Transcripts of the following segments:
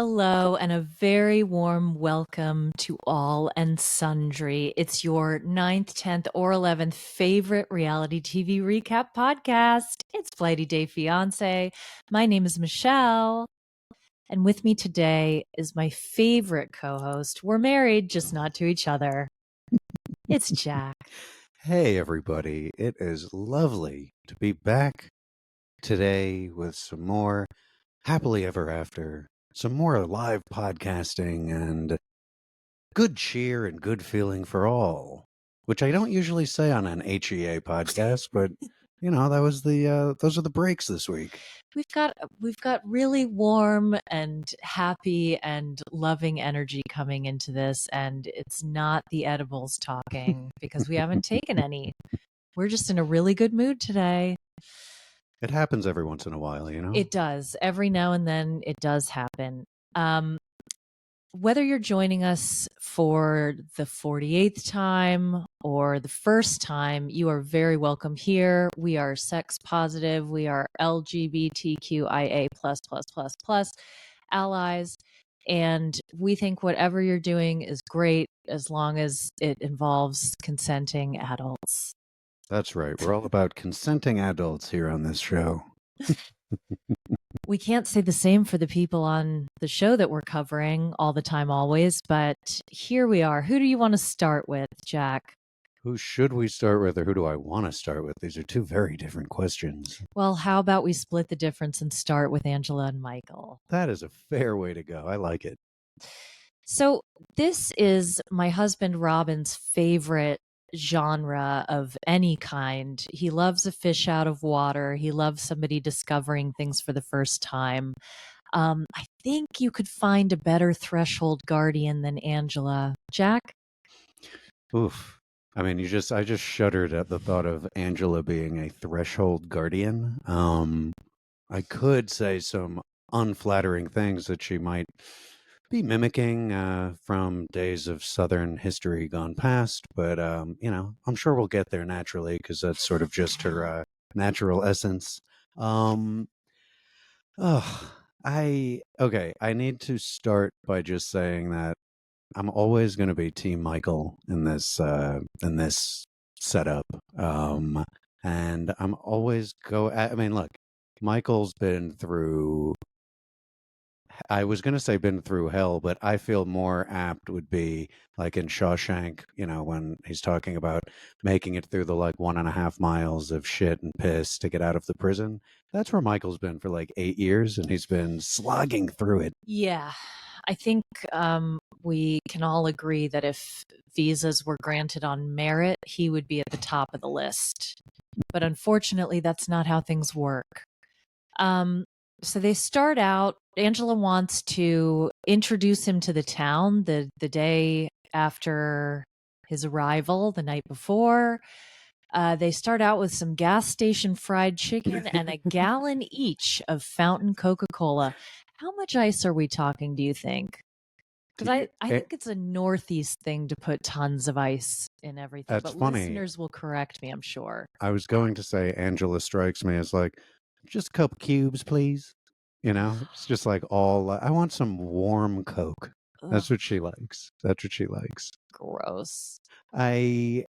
Hello, and a very warm welcome to all and sundry. It's your ninth, 10th, or 11th favorite reality TV recap podcast. It's Flighty Day Fiancé. My name is Michelle, and with me today is my favorite co host. We're married, just not to each other. It's Jack. Hey, everybody. It is lovely to be back today with some more happily ever after, some more live podcasting, and good cheer and good feeling for all, which I don't usually say on an HEA podcast, but that was those are the breaks this week. We've got really warm and happy and loving energy coming into this, and it's not the edibles talking because we haven't taken any. We're just in a really good mood today. It happens every once in a while, It does. Every now and then it does happen. Whether you're joining us for the 48th time or the first time, you are very welcome here. We are sex positive. We are LGBTQIA plus allies. And we think whatever you're doing is great as long as it involves consenting adults. That's right. We're all about consenting adults here on this show. We can't say the same for the people on the show that we're covering all the time, always, but here we are. Who do you want to start with, Jack? Who should we start with, or who do I want to start with? These are two very different questions. Well, how about we split the difference and start with Angela and Michael? That is a fair way to go. I like it. So this is my husband Robin's favorite genre of any kind. He loves a fish out of water. He loves somebody discovering things for the first time. I think you could find a better threshold guardian than Angela. Jack? Oof. I mean, I just shuddered at the thought of Angela being a threshold guardian. I could say some unflattering things that she might be mimicking from days of Southern history gone past, but I'm sure we'll get there naturally because that's sort of just her natural essence. I need to start by just saying that I'm always going to be Team Michael in this setup, and I'm always look, Michael's been through. I was going to say been through hell, but I feel more apt would be like in Shawshank, when he's talking about making it through the 1.5 miles of shit and piss to get out of the prison. That's where Michael's been for 8 years, and he's been slogging through it. Yeah, I think we can all agree that if visas were granted on merit, he would be at the top of the list. But unfortunately, that's not how things work. So they start out, Angela wants to introduce him to the town the day after his arrival, the night before. They start out with some gas station fried chicken and a gallon each of fountain Coca-Cola. How much ice are we talking, do you think? Because I think it's a Northeast thing to put tons of ice in everything. That's but funny. Listeners will correct me, I'm sure. I was going to say Angela strikes me as just a couple cubes, please. It's just all, I want some warm Coke. That's what she likes. Gross. I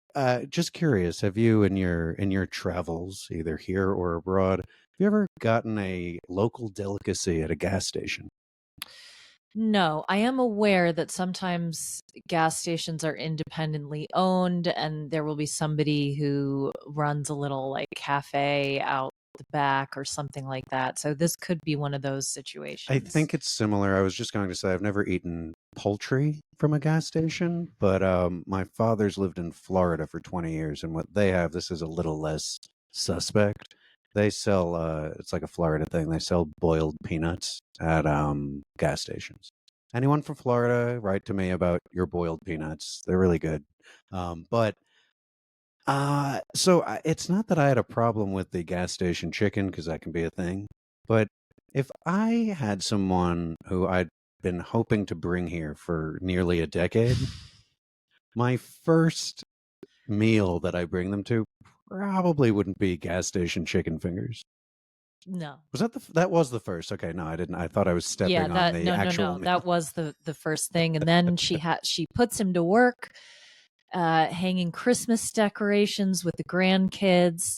just curious, have you in your travels, either here or abroad, have you ever gotten a local delicacy at a gas station? No, I am aware that sometimes gas stations are independently owned and there will be somebody who runs a little cafe out the back or something like that. So this could be one of those situations. I think it's similar. I was just going to say I've never eaten poultry from a gas station, but my father's lived in Florida for 20 years, and what they have, this is a little less suspect. They sell it's like a Florida thing. They sell boiled peanuts at gas stations. Anyone from Florida, write to me about your boiled peanuts. They're really good. It's not that I had a problem with the gas station chicken, because that can be a thing. But if I had someone who I'd been hoping to bring here for nearly a decade, my first meal that I bring them to probably wouldn't be gas station chicken fingers. No. Was that was the first? Okay, no, I didn't. I thought I was Yeah, stepping on that the no, no, actual no. meal. That was the first thing, and then she puts him to work, hanging Christmas decorations with the grandkids.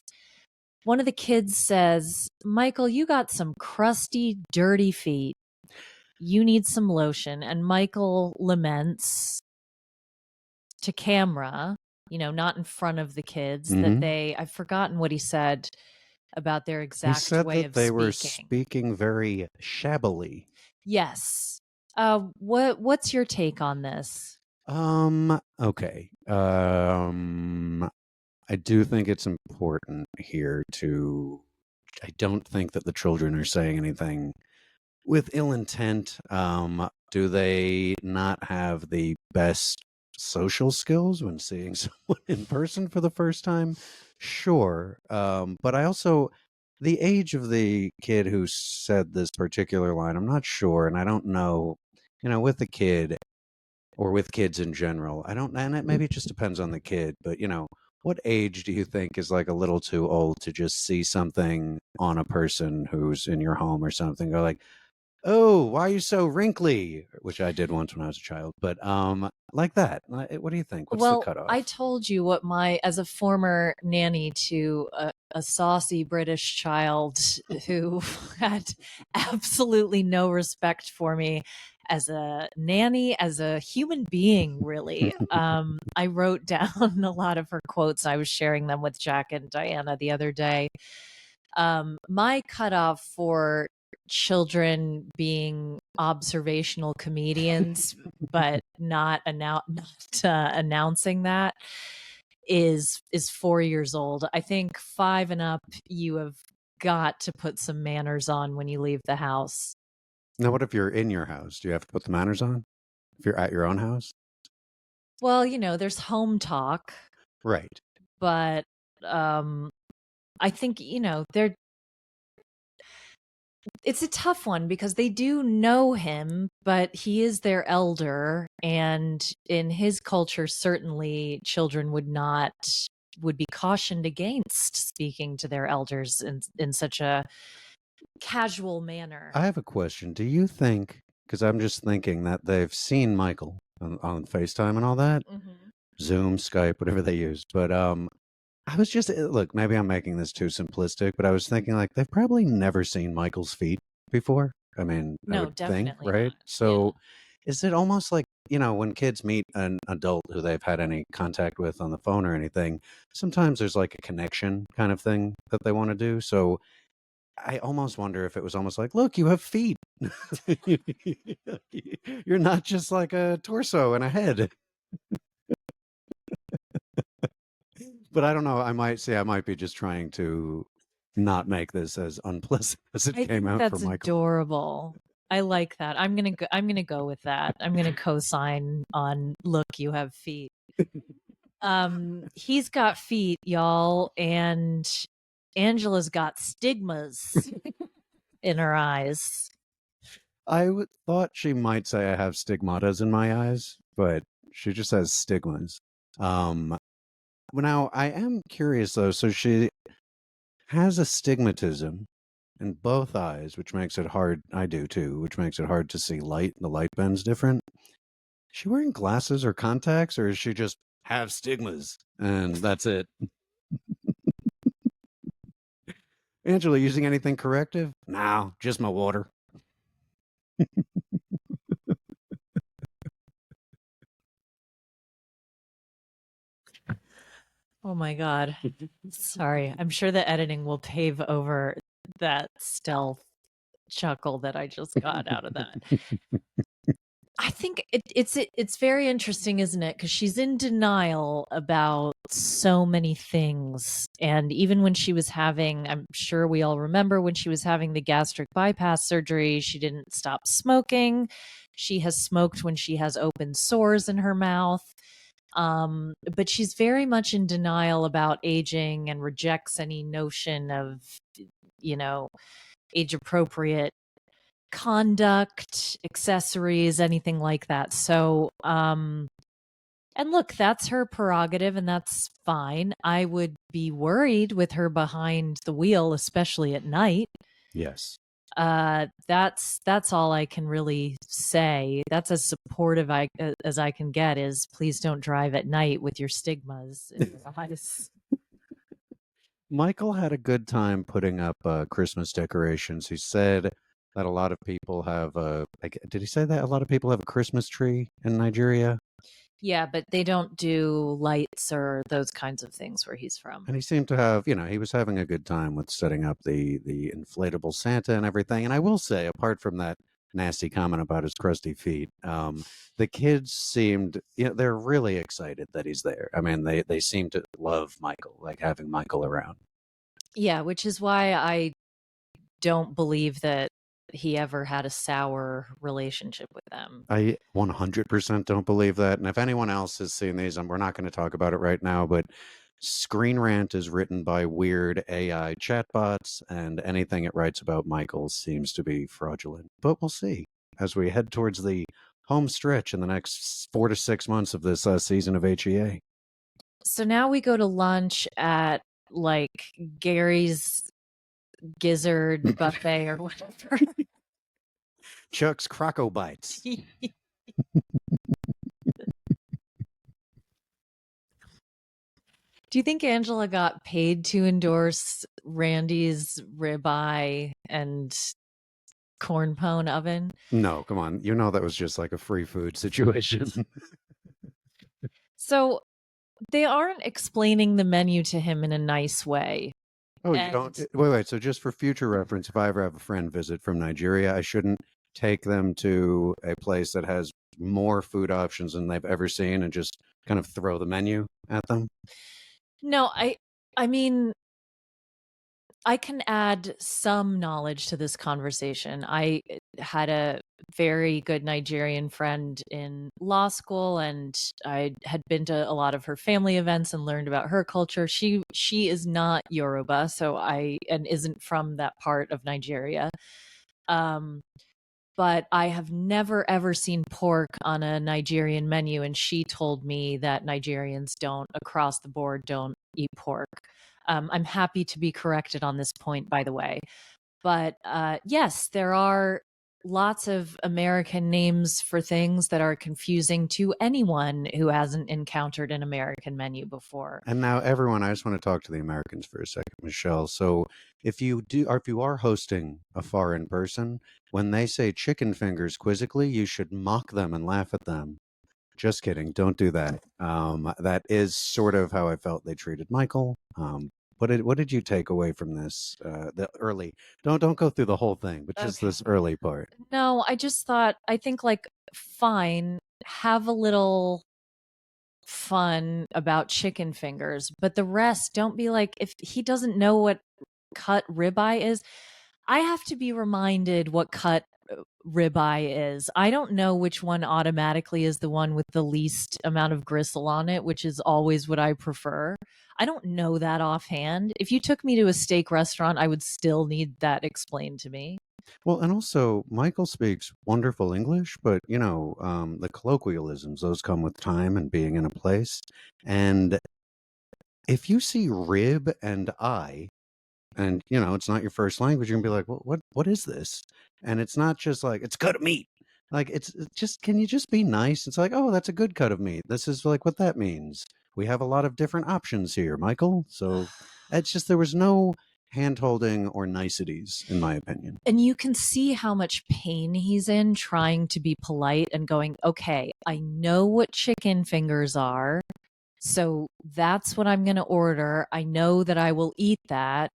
One of the kids says, "Michael, you got some crusty, dirty feet. You need some lotion." And Michael laments to camera, not in front of the kids, that Hmm. I've forgotten what he said about their He exact said way that of they were speaking. speaking very shabbily. Yes. What's your take on this? Okay. I do think it's important here to. I don't think that the children are saying anything with ill intent. Do they not have the best social skills when seeing someone in person for the first time? Sure. But I also, the age of the kid who said this particular line, I'm not sure. And I don't know, with the kid or with kids in general, I don't, and it maybe it just depends on the kid, but what age do you think is like a little too old to just see something on a person who's in your home or something? Go like, "Oh, why are you so wrinkly?" Which I did once when I was a child, but like that. What do you think? What's the Well, I cutoff? told you what as a former nanny to a saucy British child who had absolutely no respect for me as a nanny, as a human being, really. I wrote down a lot of her quotes. I was sharing them with Jack and Diana the other day. My cutoff for children being observational comedians, but not announcing that is 4 years old. I think 5 and up, you have got to put some manners on when you leave the house. Now, what if you're in your house? Do you have to put the manners on? If you're at your own house, Well, there's home talk, right? but I think they're it's a tough one because they do know him, but he is their elder. And in his culture, certainly children would be cautioned against speaking to their elders in such a casual manner. I have a question. Do you think? Because I'm just thinking that they've seen Michael on FaceTime and all that, Hmm. Zoom, Skype, whatever they use. But I was just look. Maybe I'm making this too simplistic, but I was thinking like they've probably never seen Michael's feet before. I mean, I No, would think, definitely right? not. Yeah. So, is it almost like when kids meet an adult who they've had any contact with on the phone or anything? Sometimes there's like a connection kind of thing that they want to do. So, I almost wonder if it was almost like, look, you have feet. You're not just like a torso and a head. But I don't know. I might be just trying to not make this as unpleasant as it I came think out for that's Michael. adorable. I like that. I'm gonna go with that. I'm gonna co-sign on look, you have feet. He's got feet, y'all, and Angela's got stigmas in her eyes. Thought she might say I have stigmatas in my eyes, but she just has stigmas. Um, Now I am curious though. So she has astigmatism in both eyes, which makes it hard. I do too, which makes it hard to see light. The light bend's different. Is she wearing glasses or contacts, or is she just have stigmas and that's it? Angela, using anything corrective? No, just my water. Oh my god. Sorry. I'm sure the editing will pave over that stealth chuckle that I just got out of that. I think it's very interesting, isn't it? Because she's in denial about so many things, and even when she was having, I'm sure we all remember when she was having the gastric bypass surgery, she didn't stop smoking. She has smoked when she has open sores in her mouth, but she's very much in denial about aging and rejects any notion of, you know, age appropriate conduct, accessories, anything like that. So, and look, that's her prerogative and that's fine. I would be worried with her behind the wheel, especially at night. Yes. That's all I can really say. That's as supportive as I can get, is please don't drive at night with your stigmas in your eyes. Michael had a good time putting up Christmas decorations. He said that a lot of people have did he say that a lot of people have a Christmas tree in Nigeria? Yeah, but they don't do lights or those kinds of things where he's from. And he seemed to have, he was having a good time with setting up the inflatable Santa and everything. And I will say, apart from that nasty comment about his crusty feet, the kids seemed, they're really excited that he's there. I mean, they seem to love Michael, like having Michael around. Yeah, which is why I don't believe that he ever had a sour relationship with them. I 100% don't believe that. And if anyone else has seen these, and we're not going to talk about it right now, but Screen Rant is written by weird AI chatbots, and anything it writes about Michael seems to be fraudulent. But we'll see as we head towards the home stretch in the next 4 to 6 months of this season of HEA. So now we go to lunch at like Gary's Gizzard buffet or whatever. Chuck's Croco Bites. Do you think Angela got paid to endorse Randy's ribeye and corn pone oven? No, come on. You know that was just like a free food situation. So they aren't explaining the menu to him in a nice way. Oh, you don't? Wait. So just for future reference, if I ever have a friend visit from Nigeria, I shouldn't take them to a place that has more food options than they've ever seen and just kind of throw the menu at them? No, I mean, I can add some knowledge to this conversation. I had a very good Nigerian friend in law school, and I had been to a lot of her family events and learned about her culture. She is not Yoruba, and isn't from that part of Nigeria. But I have never ever seen pork on a Nigerian menu, and she told me that Nigerians don't, across the board, don't eat pork. I'm happy to be corrected on this point, by the way. But yes, there are lots of American names for things that are confusing to anyone who hasn't encountered an American menu before. And now, everyone, I just want to talk to the Americans for a second, Michelle. So, if you are hosting a foreign person, when they say chicken fingers quizzically, you should mock them and laugh at them. Just kidding. Don't do that. That is sort of how I felt they treated Michael. What did you take away from this? The early. Don't go through the whole thing, but just Okay. this early part. No, I think like, fine, have a little fun about chicken fingers, but the rest, don't be like, if he doesn't know what cut ribeye is, I have to be reminded what cut ribeye is. I don't know which one automatically is the one with the least amount of gristle on it, which is always what I prefer. I don't know that offhand. If you took me to a steak restaurant, I would still need that explained to me. Well, and also Michael speaks wonderful English, but the colloquialisms, those come with time and being in a place. And if you see rib and I, and it's not your first language, you're gonna be like, what is this? And it's not just like it's cut of meat. Like it's just, can you just be nice? It's like, oh, that's a good cut of meat. This is like what that means. We have a lot of different options here, Michael. So it's just, there was no hand holding or niceties, in my opinion. And you can see how much pain he's in trying to be polite and going, okay, I know what chicken fingers are, so that's what I'm going to order. I know that I will eat that.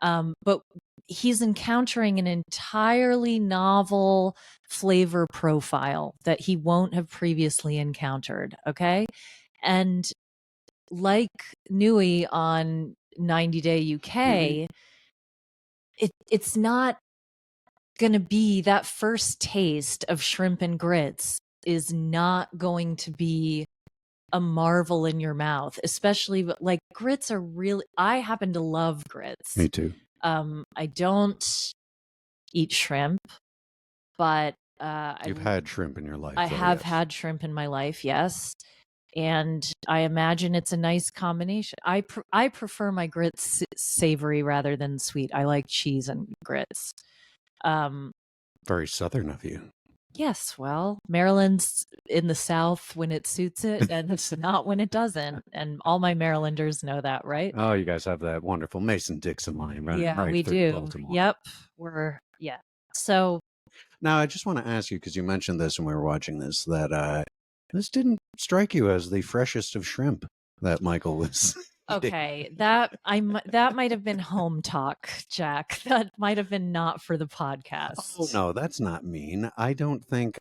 But he's encountering an entirely novel flavor profile that he won't have previously encountered. Okay. And like Nui on 90 Day UK, it's not going to be, that first taste of shrimp and grits is not going to be a marvel in your mouth, especially like grits are really, I happen to love grits. Me too. I don't eat shrimp, but You've had shrimp in your life. I though, have yes. had shrimp in my life, yes. And I imagine it's a nice combination. I prefer my grits savory rather than sweet. I like cheese and grits. Very Southern of you. Yes, well, Maryland's in the South when it suits it, and it's not when it doesn't. And all my Marylanders know that, right? Oh, you guys have that wonderful Mason-Dixon line running Yeah, right we through do. Baltimore. Yep. Yeah. So Now, I just want to ask you, because you mentioned this when we were watching this, that this didn't strike you as the freshest of shrimp that Michael was eating. okay, that might have been home talk, Jack. That might have been not for the podcast. Oh no, that's not mean. I don't think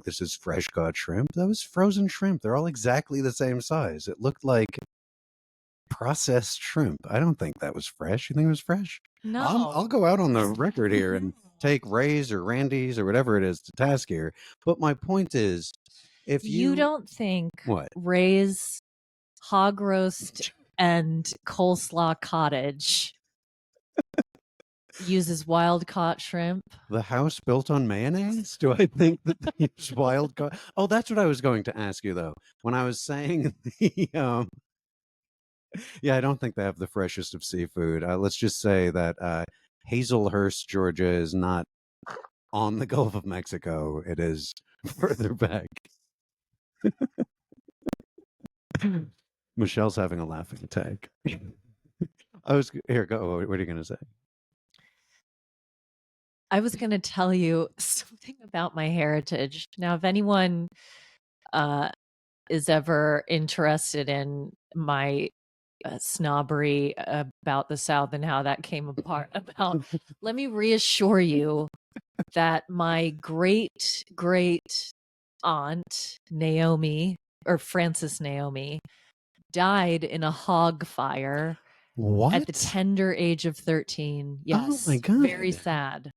this is fresh caught shrimp. That was frozen shrimp. They're all exactly the same size. It looked like processed shrimp. I don't think that was fresh. You think it was fresh? No. I'll go out on the record here and take Ray's or Randy's or whatever it is to task here. But my point is, if You don't think what? Ray's hog roast and coleslaw cottage uses wild caught shrimp? The house built on mayonnaise? Do I think that they use wild caught? Oh, that's what I was going to ask you though. When I was saying the yeah, I don't think they have the freshest of seafood. Let's just say that Hazelhurst, Georgia, is not on the Gulf of Mexico. It is further back. Michelle's having a laughing attack. I was here. Go. What are you going to say? I was going to tell you something about my heritage. Now, if anyone is ever interested in my snobbery about the South and how that came apart, let me reassure you that my great aunt Naomi, or Frances Naomi, died in a hog fire at the tender age of 13. Yes. Oh my God. Very sad.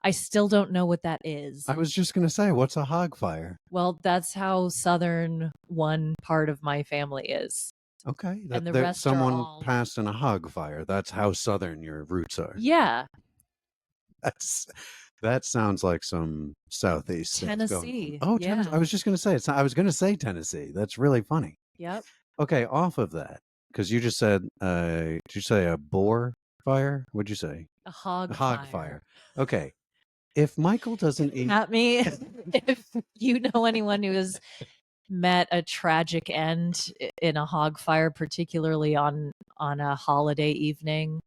I still don't know what that is. I was just going to say, what's a hog fire? Well, that's how Southern one part of my family is. Okay. And the rest someone passed in a hog fire. That's how Southern your roots are. Yeah. That sounds like some Southeast Tennessee. Oh, yeah. Tennessee. I was just going to say I was going to say Tennessee. That's really funny. Yep. Okay, off of that, because you just said, did you say a boar fire? What'd you say? A hog fire. Okay. If Michael doesn't eat... At me, if you know anyone who has met a tragic end in a hog fire, particularly on a holiday evening.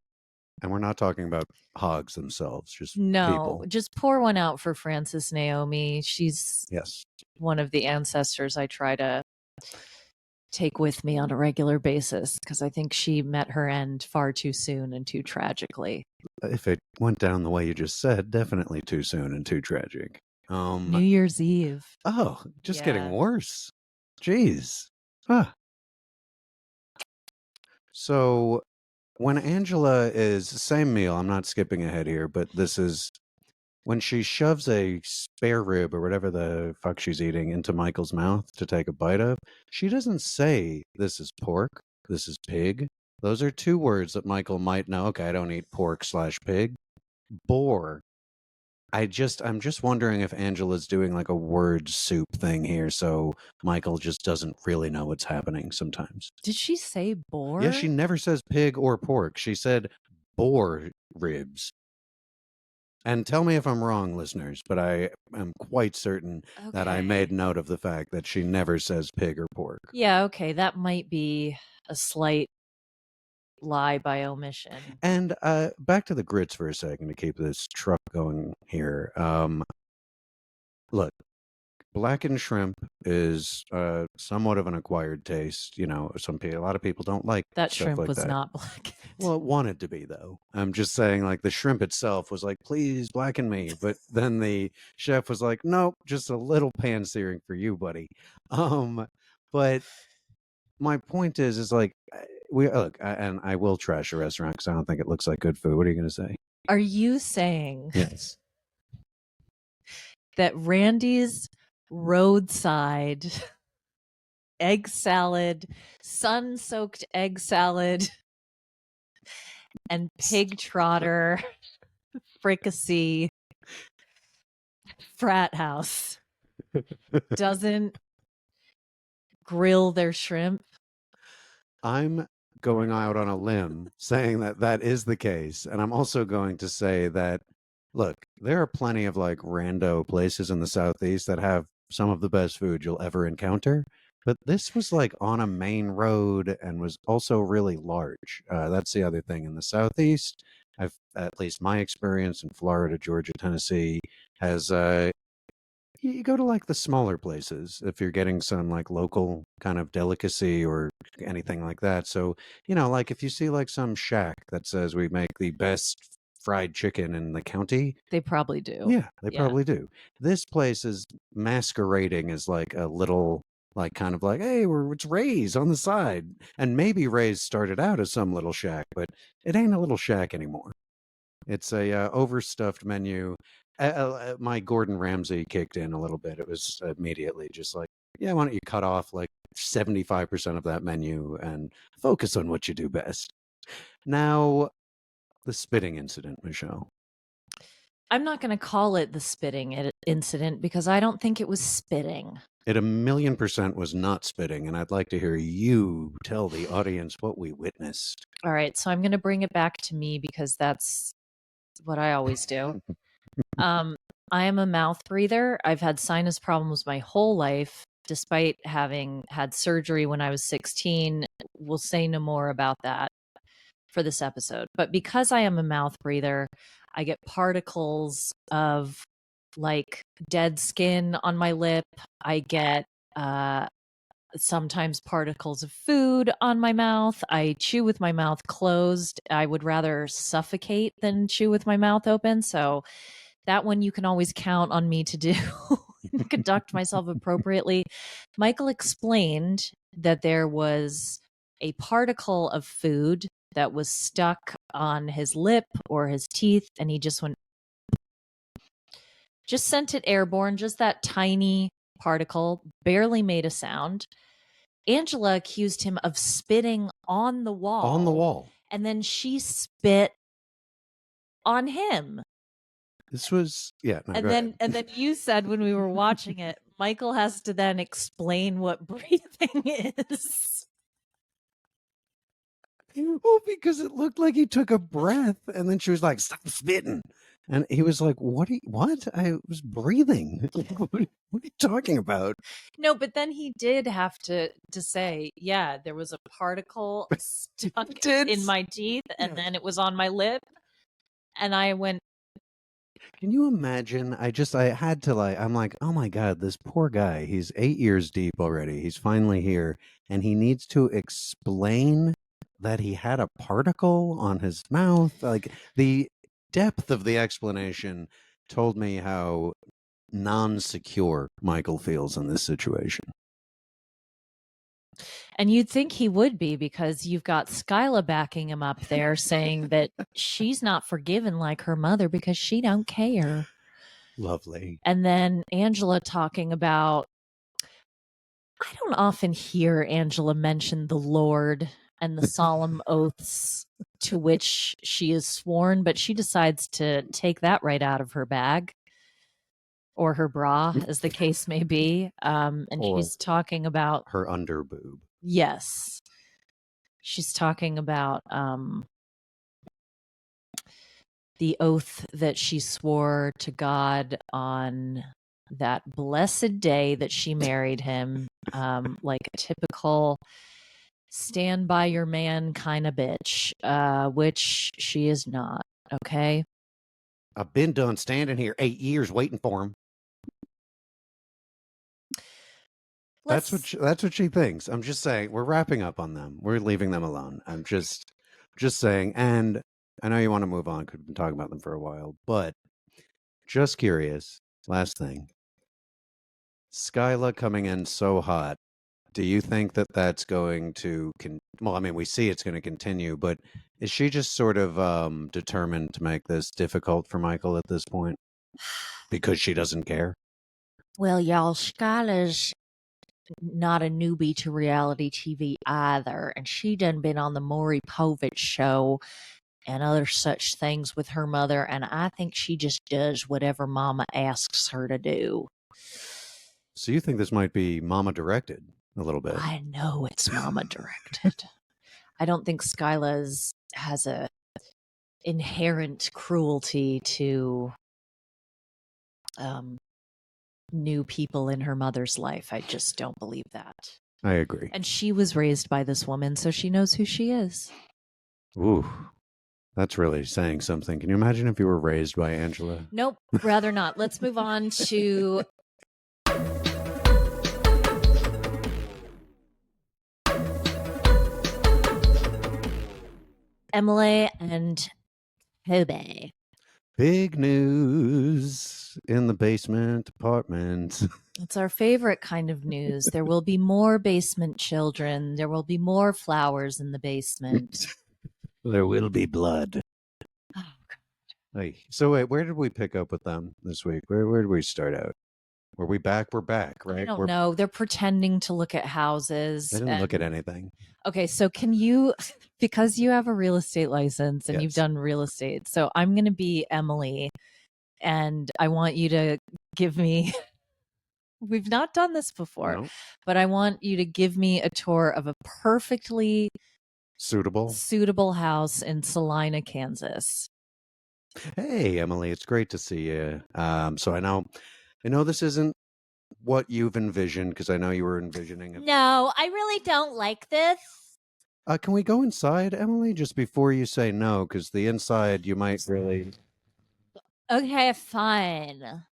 And we're not talking about hogs themselves, just people. Just pour one out for Frances Naomi. She's one of the ancestors I try to take with me on a regular basis because I think she met her end far too soon and too tragically. If it went down the way you just said, definitely too soon and too tragic. New Year's Eve. Oh, just getting worse. Jeez. Huh. So when Angela is same meal, I'm not skipping ahead here, but this is when she shoves a spare rib or whatever the fuck she's eating into Michael's mouth to take a bite of, she doesn't say this is pork, this is pig. Those are two words that Michael might know. Okay, I don't eat pork/pig. Boar. I'm just wondering if Angela's doing like a word soup thing here, so Michael just doesn't really know what's happening sometimes. Did she say boar? Yeah, she never says pig or pork. She said boar ribs. And tell me if I'm wrong, listeners, but I am quite certain that I made note of the fact that she never says pig or pork. Yeah, okay, that might be a slight lie by omission. And back to the grits for a second to keep this truck going here. Look, blackened shrimp is somewhat of an acquired taste. You know, a lot of people don't like that stuff shrimp like was that. not blackened. Well, it wanted to be though. I'm just saying, like the shrimp itself was like, please blacken me, but then the chef was like, nope, just a little pan searing for you, buddy. But my point is like and I will trash a restaurant because I don't think it looks like good food. What are you going to say? Are you saying yes that Randy's roadside egg salad, sun-soaked egg salad, and pig trotter fricassee frat house doesn't grill their shrimp. I'm going out on a limb saying that that is the case. And I'm also going to say that, look, there are plenty of like rando places in the Southeast that have some of the best food you'll ever encounter. But this was like on a main road and was also really large. That's the other thing in the Southeast. I've, at least my experience in Florida, Georgia, Tennessee, has you go to like the smaller places if you're getting some like local kind of delicacy or anything like that. So, like if you see like some shack that says we make the best fried chicken in the county, They probably do. yeah, they Yeah. probably do. This place is masquerading as like a little, like kind of like, hey, it's Ray's on the side. And maybe Ray's started out as some little shack, but it ain't a little shack anymore. It's a overstuffed menu. My Gordon Ramsay kicked in a little bit. It was immediately just like, yeah, why don't you cut off like 75% of that menu and focus on what you do best? Now, the spitting incident, Michelle. I'm not going to call it the spitting incident because I don't think it was spitting. It 1,000,000% was not spitting, and I'd like to hear you tell the audience what we witnessed. All right, so I'm going to bring it back to me because that's what I always do. I am a mouth breather. I've had sinus problems my whole life, despite having had surgery when I was 16. We'll say no more about that for this episode. But because I am a mouth breather, I get particles of like dead skin on my lip. I get sometimes particles of food on my mouth. I chew with my mouth closed. I would rather suffocate than chew with my mouth open. So that one you can always count on me to do, conduct myself appropriately. Michael explained that there was a particle of food that was stuck on his lip or his teeth, and he just sent it airborne, just that tiny particle, barely made a sound. Angela accused him of spitting on the wall. On the wall. And then she spit on him. This was, yeah. No, and then you said when we were watching it, Michael has to then explain what breathing is. Well, because it looked like he took a breath, and then she was like, "Stop spitting," and he was like, "What? What? I was breathing. What are you talking about?" No, but then he did have to say, yeah, there was a particle stuck in my teeth, and then it was on my lip, and I went. Can you imagine? I had to like, I'm like, oh my God, this poor guy. He's 8 years deep already. He's finally here, and he needs to explain that he had a particle on his mouth. Like the depth of the explanation told me how non-secure Michael feels in this situation. And you'd think he would be because you've got Skyla backing him up there saying that she's not forgiven like her mother because she don't care. Lovely. And then Angela talking about, I don't often hear Angela mention the Lord and the solemn oaths to which she is sworn, but she decides to take that right out of her bag or her bra, as the case may be. And or she's talking about her underboob. Yes. She's talking about the oath that she swore to God on that blessed day that she married him, like a typical stand by your man kind of bitch, which she is not. Okay. I've been done standing here 8 years waiting for him. That's what she thinks. I'm just saying, we're wrapping up on them. We're leaving them alone. I'm just saying, and I know you want to move on because we've been talking about them for a while, but just curious, last thing. Skyla coming in so hot. Do you think that that's going to well, I mean, we see it's going to continue, but is she just sort of determined to make this difficult for Michael at this point because she doesn't care? Well, y'all, Skyla's not a newbie to reality TV either, and she done been on the Maury Povich show and other such things with her mother, and I think she just does whatever Mama asks her to do. So you think this might be Mama directed? a little bit. I know it's mama directed. I don't think Skyla has a inherent cruelty to new people in her mother's life. I just don't believe that. I agree. And she was raised by this woman, so she knows who she is. Ooh, that's really saying something. Can you imagine if you were raised by Angela? Nope, rather not. Let's move on to Emily and Kobe. Big news in the basement apartment. It's our favorite kind of news. There will be more basement children. There will be more flowers in the basement. There will be blood. Oh, Hey, so wait, where did we pick up with them this week? Where did we start out? Were we back? We're back, right? I don't know. They're pretending to look at houses. They didn't look at anything. Okay, so can you, because you have a real estate license and you've done real estate, so I'm going to be Emily, and I want you to give me, we've not done this before, but I want you to give me a tour of a perfectly suitable house in Salina, Kansas. Hey, Emily, it's great to see you. So I know this isn't what you've envisioned, because I know you were envisioning it. No, I really don't like this. Can we go inside, Emily, just before you say no? Because the inside you might really. Okay, fine.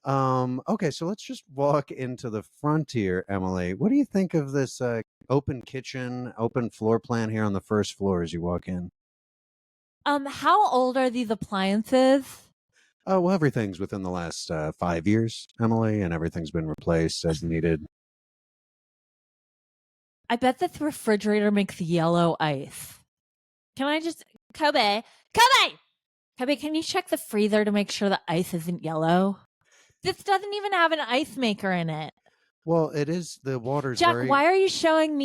Okay, so let's just walk into the front here, Emily. What do you think of this open kitchen, open floor plan here on the first floor as you walk in? How old are these appliances? Oh, well, everything's within the last 5 years, Emily, and everything's been replaced as needed. I bet the refrigerator makes yellow ice. Can I just... Kobe, can you check the freezer to make sure the ice isn't yellow? This doesn't even have an ice maker in it. Well, it is. The water's Jack, why are you showing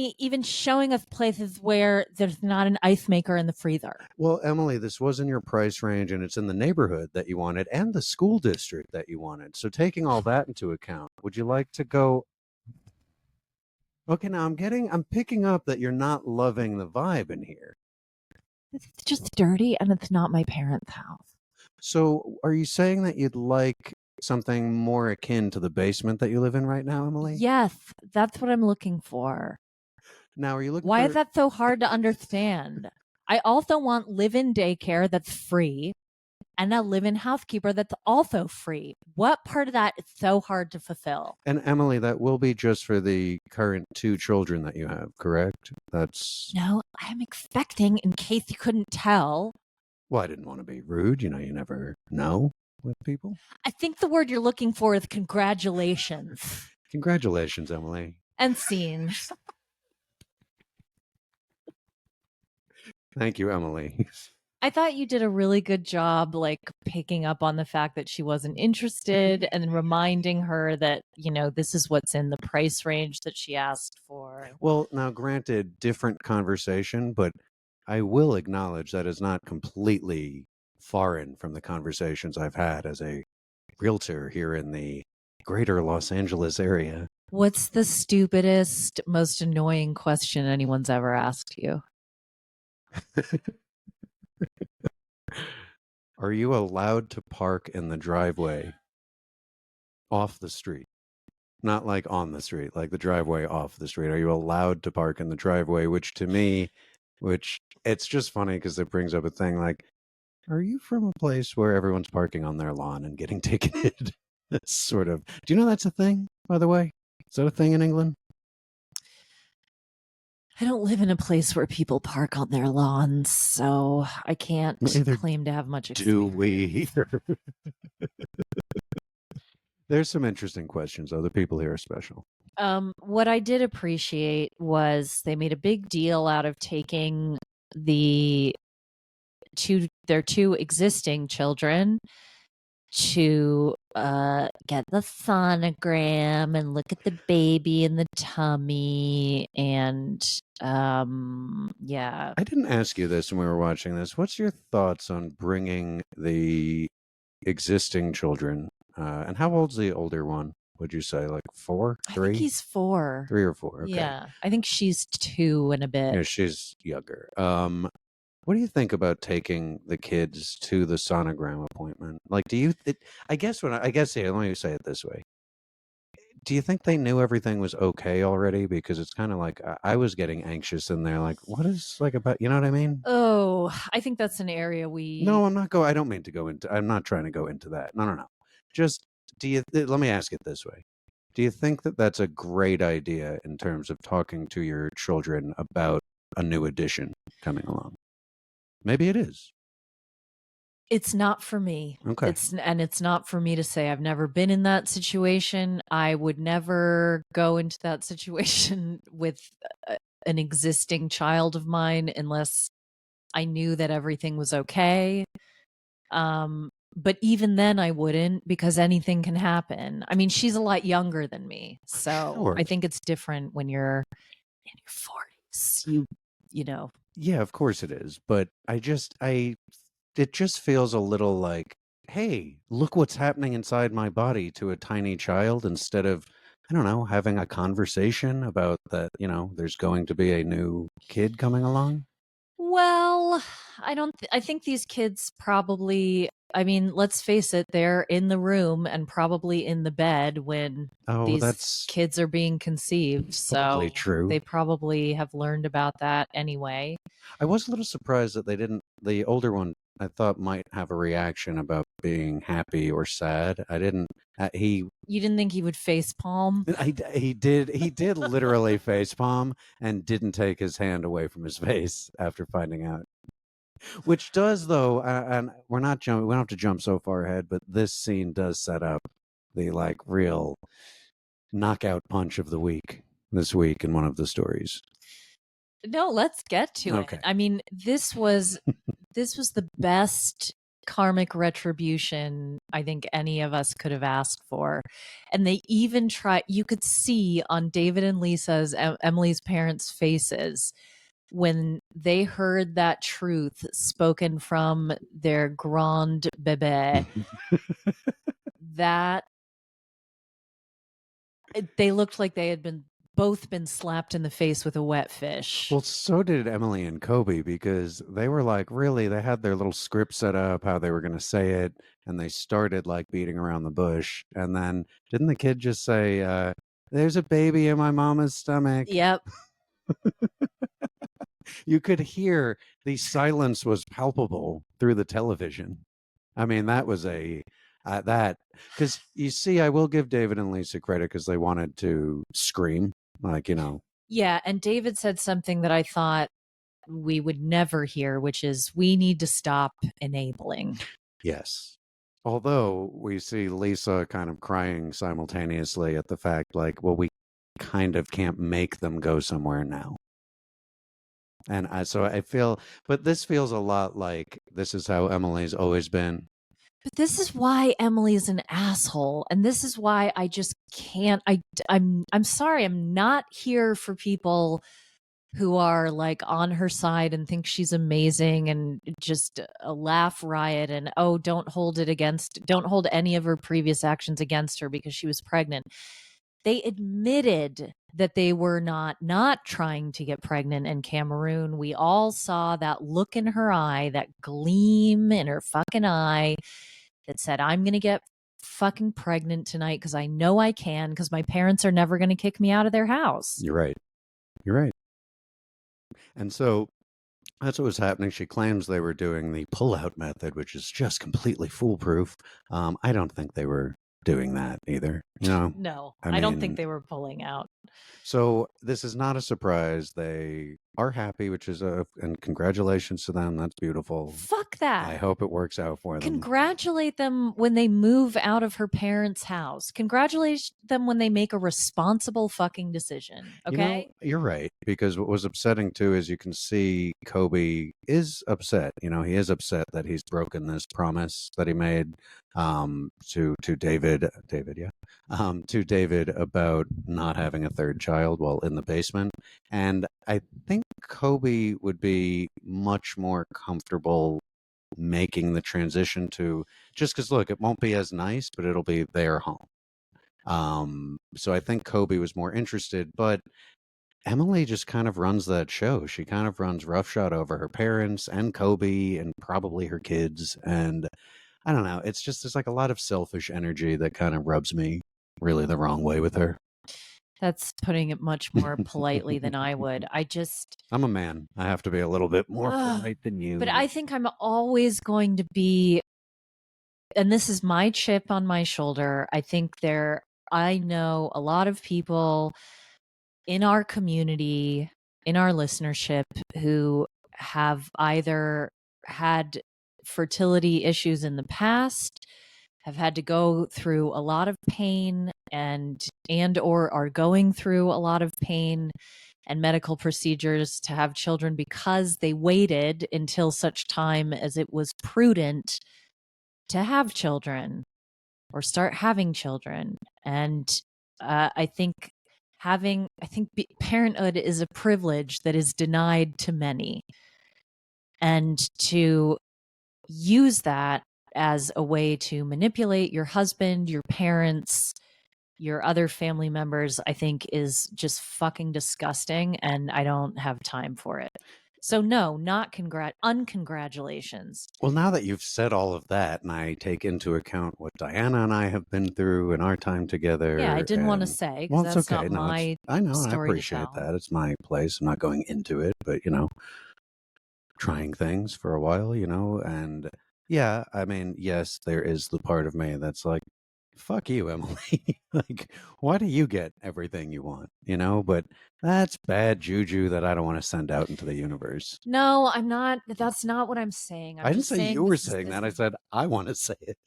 us places where there's not an ice maker in the freezer? Well, Emily, this was in your price range, and it's in the neighborhood that you wanted and the school district that you wanted. So taking all that into account, would you like to go... Okay, now I'm picking up that you're not loving the vibe in here. It's just dirty, and it's not my parents' house. So are you saying that you'd like something more akin to the basement that you live in right now, Emily? Yes, that's what I'm looking for. Now, are you looking Why is that so hard to understand? I also want live-in daycare that's free and a live-in housekeeper that's also free. What part of that is so hard to fulfill? And Emily, that will be just for the current 2 children that you have, correct? No, I'm expecting, in case you couldn't tell. Well, I didn't want to be rude. You never know with people. I think the word you're looking for is congratulations. Congratulations, Emily. And scene. Thank you, Emily. I thought you did a really good job, picking up on the fact that she wasn't interested and reminding her that, this is what's in the price range that she asked for. Well, now, granted, different conversation, but I will acknowledge that is not completely foreign from the conversations I've had as a realtor here in the greater Los Angeles area. What's the stupidest, most annoying question anyone's ever asked you? Are you allowed to park in the driveway off the street? Not like on the street, like the driveway off the street. Are you allowed to park in the driveway? Which to me, it's just funny because it brings up a thing like, are you from a place where everyone's parking on their lawn and getting ticketed? Sort of. Do you know that's a thing, by the way? Is that a thing in England? I don't live in a place where people park on their lawns, so I can't claim to have much experience. Do we? There's some interesting questions, though. The people here are special. What I did appreciate was they made a big deal out of taking their 2 existing children to get the sonogram and look at the baby in the tummy, and yeah. I didn't ask you this when we were watching this. What's your thoughts on bringing the existing children, and how old's the older one? would you say? Like 4, I think 3, he's 4. 3 or 4? Okay, Yeah. I think she's 2 and a bit. yeah, she's younger. What do you think about taking the kids to the sonogram appointment? Like, do you? I guess I guess here, let me say it this way. Do you think they knew everything was okay already? Because it's kind of like I was getting anxious in there. Like, what is like about? You know what I mean? Oh, I think that's an area we. No, I'm not go. I don't mean to go into. I'm not trying to go into that. No, no, no. Just do you? Let me ask it this way. Do you think that that's a great idea in terms of talking to your children about a new edition coming along? Maybe it is. It's not for me. Okay. It's not for me to say. I've never been in that situation. I would never go into that situation with an existing child of mine unless I knew that everything was okay. But even then I wouldn't, because anything can happen. I mean, she's a lot younger than me. So Sure. I think it's different when you're in your 40s. You know. Yeah, of course it is. But it just feels a little like, hey, look what's happening inside my body to a tiny child instead of, I don't know, having a conversation about that, there's going to be a new kid coming along. Well, I think these kids probably, I mean, let's face it, they're in the room and probably in the bed when Oh, these that's kids are being conceived. probably So true. they probably have learned about that anyway. I was a little surprised that they didn't, the older one, I thought might have a reaction about being happy or sad. I didn't, he You didn't think he would face palm? he did literally face palm and didn't take his hand away from his face after finding out. Which does though, and we're not jumping. We don't have to jump so far ahead, but this scene does set up the like real knockout punch of the week this week in one of the stories. No, let's get to Okay. it. I mean, this was the best karmic retribution I think any of us could have asked for. And they even try, you could see on David and Lisa's, Emily's parents' faces when they heard that truth spoken from their grand bebe, that they looked like they had both been slapped in the face with a wet fish. Well, so did Emily and Kobe because they were like, really, they had their little script set up, how they were going to say it, and they started like beating around the bush. And then didn't the kid just say, there's a baby in my mama's stomach? Yep. You could hear the silence was palpable through the television. I mean, that was that because you see, I will give David and Lisa credit because they wanted to scream, like Yeah, and David said something that I thought we would never hear, which is we need to stop enabling. yes. Although we see Lisa kind of crying simultaneously at the fact, like, well, we kind of can't make them go somewhere now. And so I feel, but this feels a lot like this is how Emily's always been. But this is why Emily's an asshole, and this is why I just can't. I'm sorry. I'm not here for people who are like on her side and think she's amazing and just a laugh riot and don't hold any of her previous actions against her because she was pregnant. They admitted that they were not trying to get pregnant in Cameroon. We all saw that look in her eye, that gleam in her fucking eye that said, I'm going to get fucking pregnant tonight because I know I can, because my parents are never going to kick me out of their house. You're right. You're right. And so that's what was happening. She claims they were doing the pull-out method, which is just completely foolproof. I don't think they were doing that either. No, I don't think they were pulling out. So this is not a surprise. They are happy, which is and congratulations to them. That's beautiful. Fuck that. I hope it works out for them. Congratulate them when they move out of her parents' house. Congratulate them when they make a responsible fucking decision. Okay? You're right. Because what was upsetting too is you can see Kobe is upset. He is upset that he's broken this promise that he made to David. To David about not having a third child while in the basement. And I think Kobe would be much more comfortable making the transition to, just because look, it won't be as nice, but it'll be their home. So I think Kobe was more interested, but Emily just kind of runs that show. She kind of runs roughshod over her parents and Kobe and probably her kids. And I don't know. It's just, there's like a lot of selfish energy that kind of rubs me really the wrong way with her. That's putting it much more politely than I would. I'm a man. I have to be a little bit more polite than you. But I think I'm always going to be, and this is my chip on my shoulder. I know a lot of people in our community, in our listenership, who have either had fertility issues in the past, have had to go through a lot of pain and or are going through a lot of pain and medical procedures to have children because they waited until such time as it was prudent to have children or start having children. And I think parenthood is a privilege that is denied to many, and to use that as a way to manipulate your husband, your parents, your other family members, I think is just fucking disgusting, and I don't have time for it. So no, not uncongratulations. Well, now that you've said all of that, and I take into account what Diana and I have been through in our time together. Yeah, I didn't want to say, because well, it's that's okay. not No, my I know, I story to appreciate tell. that. It's my place. I'm not going into it, but trying things for a while, and yeah, I mean, yes, there is the part of me that's like, fuck you, Emily. Like, why do you get everything you want? But that's bad juju that I don't want to send out into the universe. No, I'm not. That's not what I'm saying. I'm I didn't just say saying you were saying that. I said I want to say it.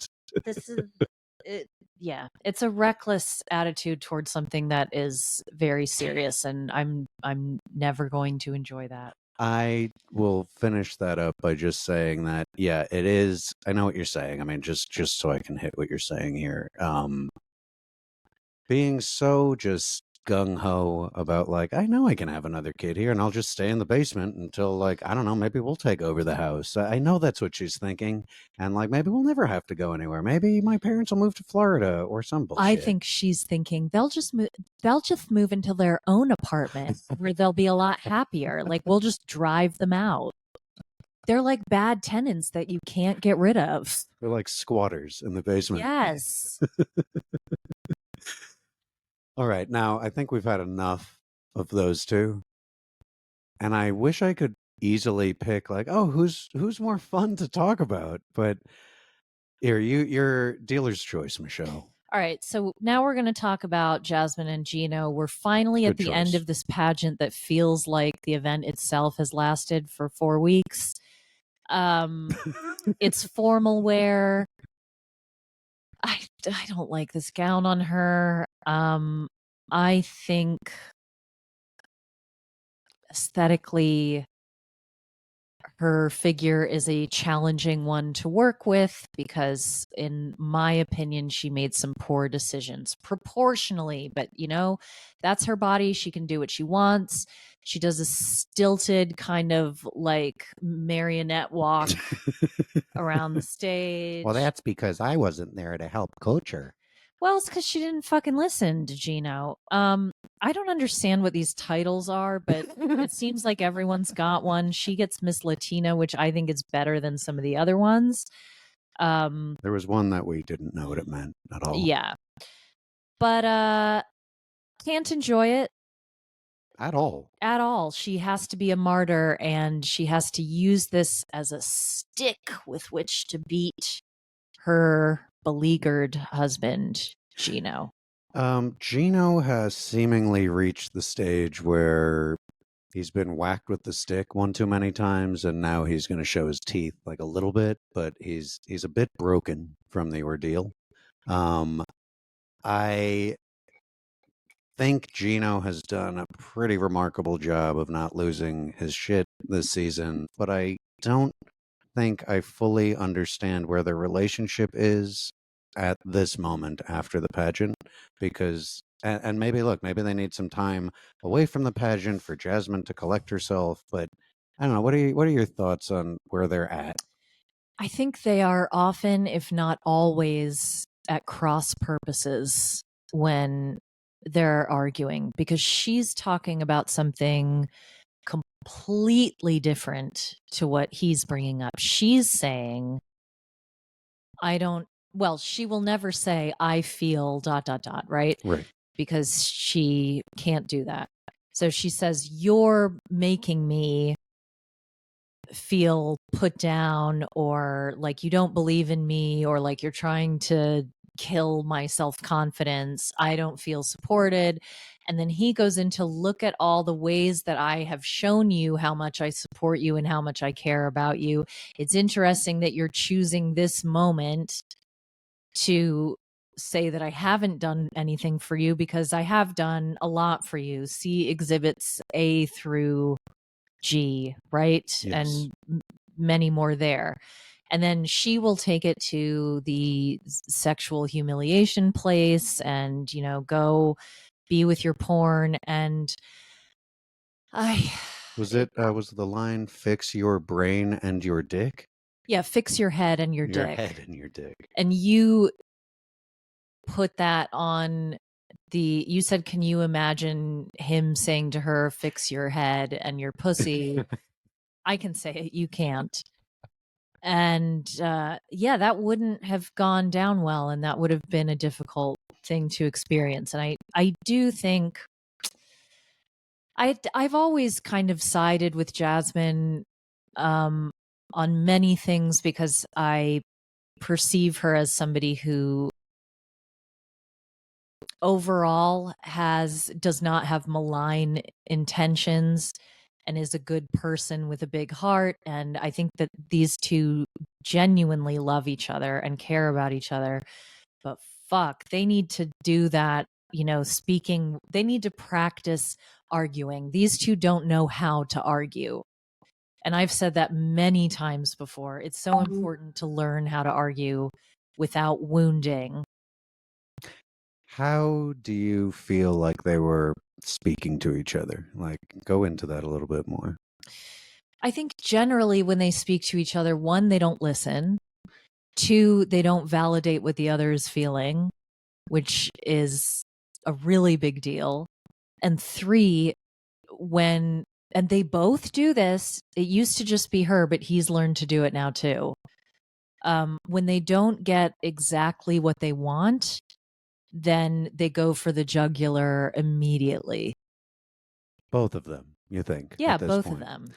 this is it. Yeah, it's a reckless attitude towards something that is very serious, and I'm never going to enjoy that. I will finish that up by just saying that, yeah, it is. I know what you're saying. I mean, just so I can hit what you're saying here. Being so just gung ho about, like, I know I can have another kid here and I'll just stay in the basement until, like, I don't know, maybe we'll take over the house. I know that's what she's thinking. And, like, maybe we'll never have to go anywhere. Maybe my parents will move to Florida or some bullshit. I think she's thinking they'll just move into their own apartment where they'll be a lot happier. Like, we'll just drive them out. They're like bad tenants that you can't get rid of. They're like squatters in the basement. Yes. All right. Now, I think we've had enough of those two. And I wish I could easily pick, like, oh, who's more fun to talk about. But here, your dealer's choice, Michelle. All right, so now we're going to talk about Jasmine and Gino. We're finally at the end of this pageant that feels like the event itself has lasted for 4 weeks. It's formal wear. I don't like this gown on her. I think aesthetically, her figure is a challenging one to work with because, in my opinion, she made some poor decisions proportionally. But, that's her body. She can do what she wants. She does a stilted kind of like marionette walk around the stage. Well, that's because I wasn't there to help coach her. Well, it's because she didn't fucking listen to Gino. I don't understand what these titles are, but it seems like everyone's got one. She gets Miss Latina, which I think is better than some of the other ones. There was one that we didn't know what it meant at all. Yeah. But can't enjoy it. At all. At all. She has to be a martyr, and she has to use this as a stick with which to beat her beleaguered husband, Gino. Gino has seemingly reached the stage where he's been whacked with the stick one too many times, and now he's going to show his teeth, like, a little bit, but he's a bit broken from the ordeal. I think Gino has done a pretty remarkable job of not losing his shit this season, but I don't think I fully understand where their relationship is at this moment after the pageant, because and maybe maybe they need some time away from the pageant for Jasmine to collect herself, but I don't know. What are your thoughts on where they're at? I think they are often, if not always, at cross purposes. when they're arguing, because she's talking about something completely different to what he's bringing up. She's saying, she will never say, I feel ... right? Right. Because she can't do that. So she says, you're making me feel put down, or like you don't believe in me, or like you're trying to kill my self-confidence. I don't feel supported. And then he goes into, look at all the ways that I have shown you how much I support you and how much I care about you. It's interesting that you're choosing this moment to say that I haven't done anything for you, because I have done a lot for you. See exhibits A through G, right? Yes. And many more there. And then she will take it to the sexual humiliation place and, go be with your porn. And was the line fix your brain and your dick? Yeah, fix your head and your dick. Your head and your dick. And you put that on you said, can you imagine him saying to her, fix your head and your pussy? I can say it, you can't. And that wouldn't have gone down well, and that would have been a difficult thing to experience. And I do think I've always kind of sided with Jasmine on many things, because I perceive her as somebody who overall does not have malign intentions and is a good person with a big heart. And I think that these two genuinely love each other and care about each other. But fuck, they need to do that, speaking. They need to practice arguing. These two don't know how to argue. And I've said that many times before. It's so important to learn how to argue without wounding. How do you feel like they were speaking to each other? Like, go into that a little bit more. I think generally when they speak to each other, one, they don't listen. Two, they don't validate what the other is feeling, which is a really big deal. And three, and they both do this, it used to just be her, but he's learned to do it now too. When they don't get exactly what they want, then they go for the jugular immediately. Both of them, you think? Yeah, at this both point. of them.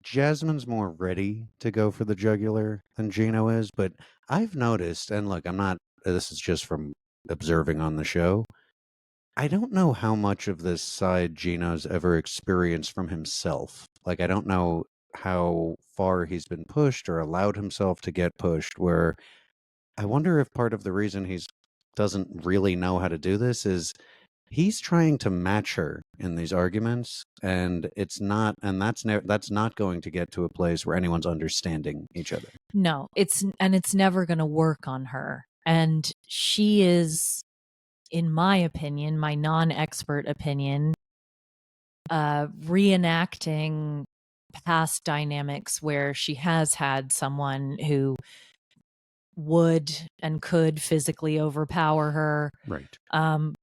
Jasmine's more ready to go for the jugular than Gino is, but I've noticed, and look, this is just from observing on the show, I don't know how much of this side Gino's ever experienced from himself. Like, I don't know how far he's been pushed or allowed himself to get pushed, where I wonder if part of the reason he's doesn't really know how to do this is he's trying to match her in these arguments, and that's not going to get to a place where anyone's understanding each other. No, it's never going to work on her. And she is, in my opinion, my non-expert opinion, reenacting past dynamics where she has had someone who would and could physically overpower her. Right. And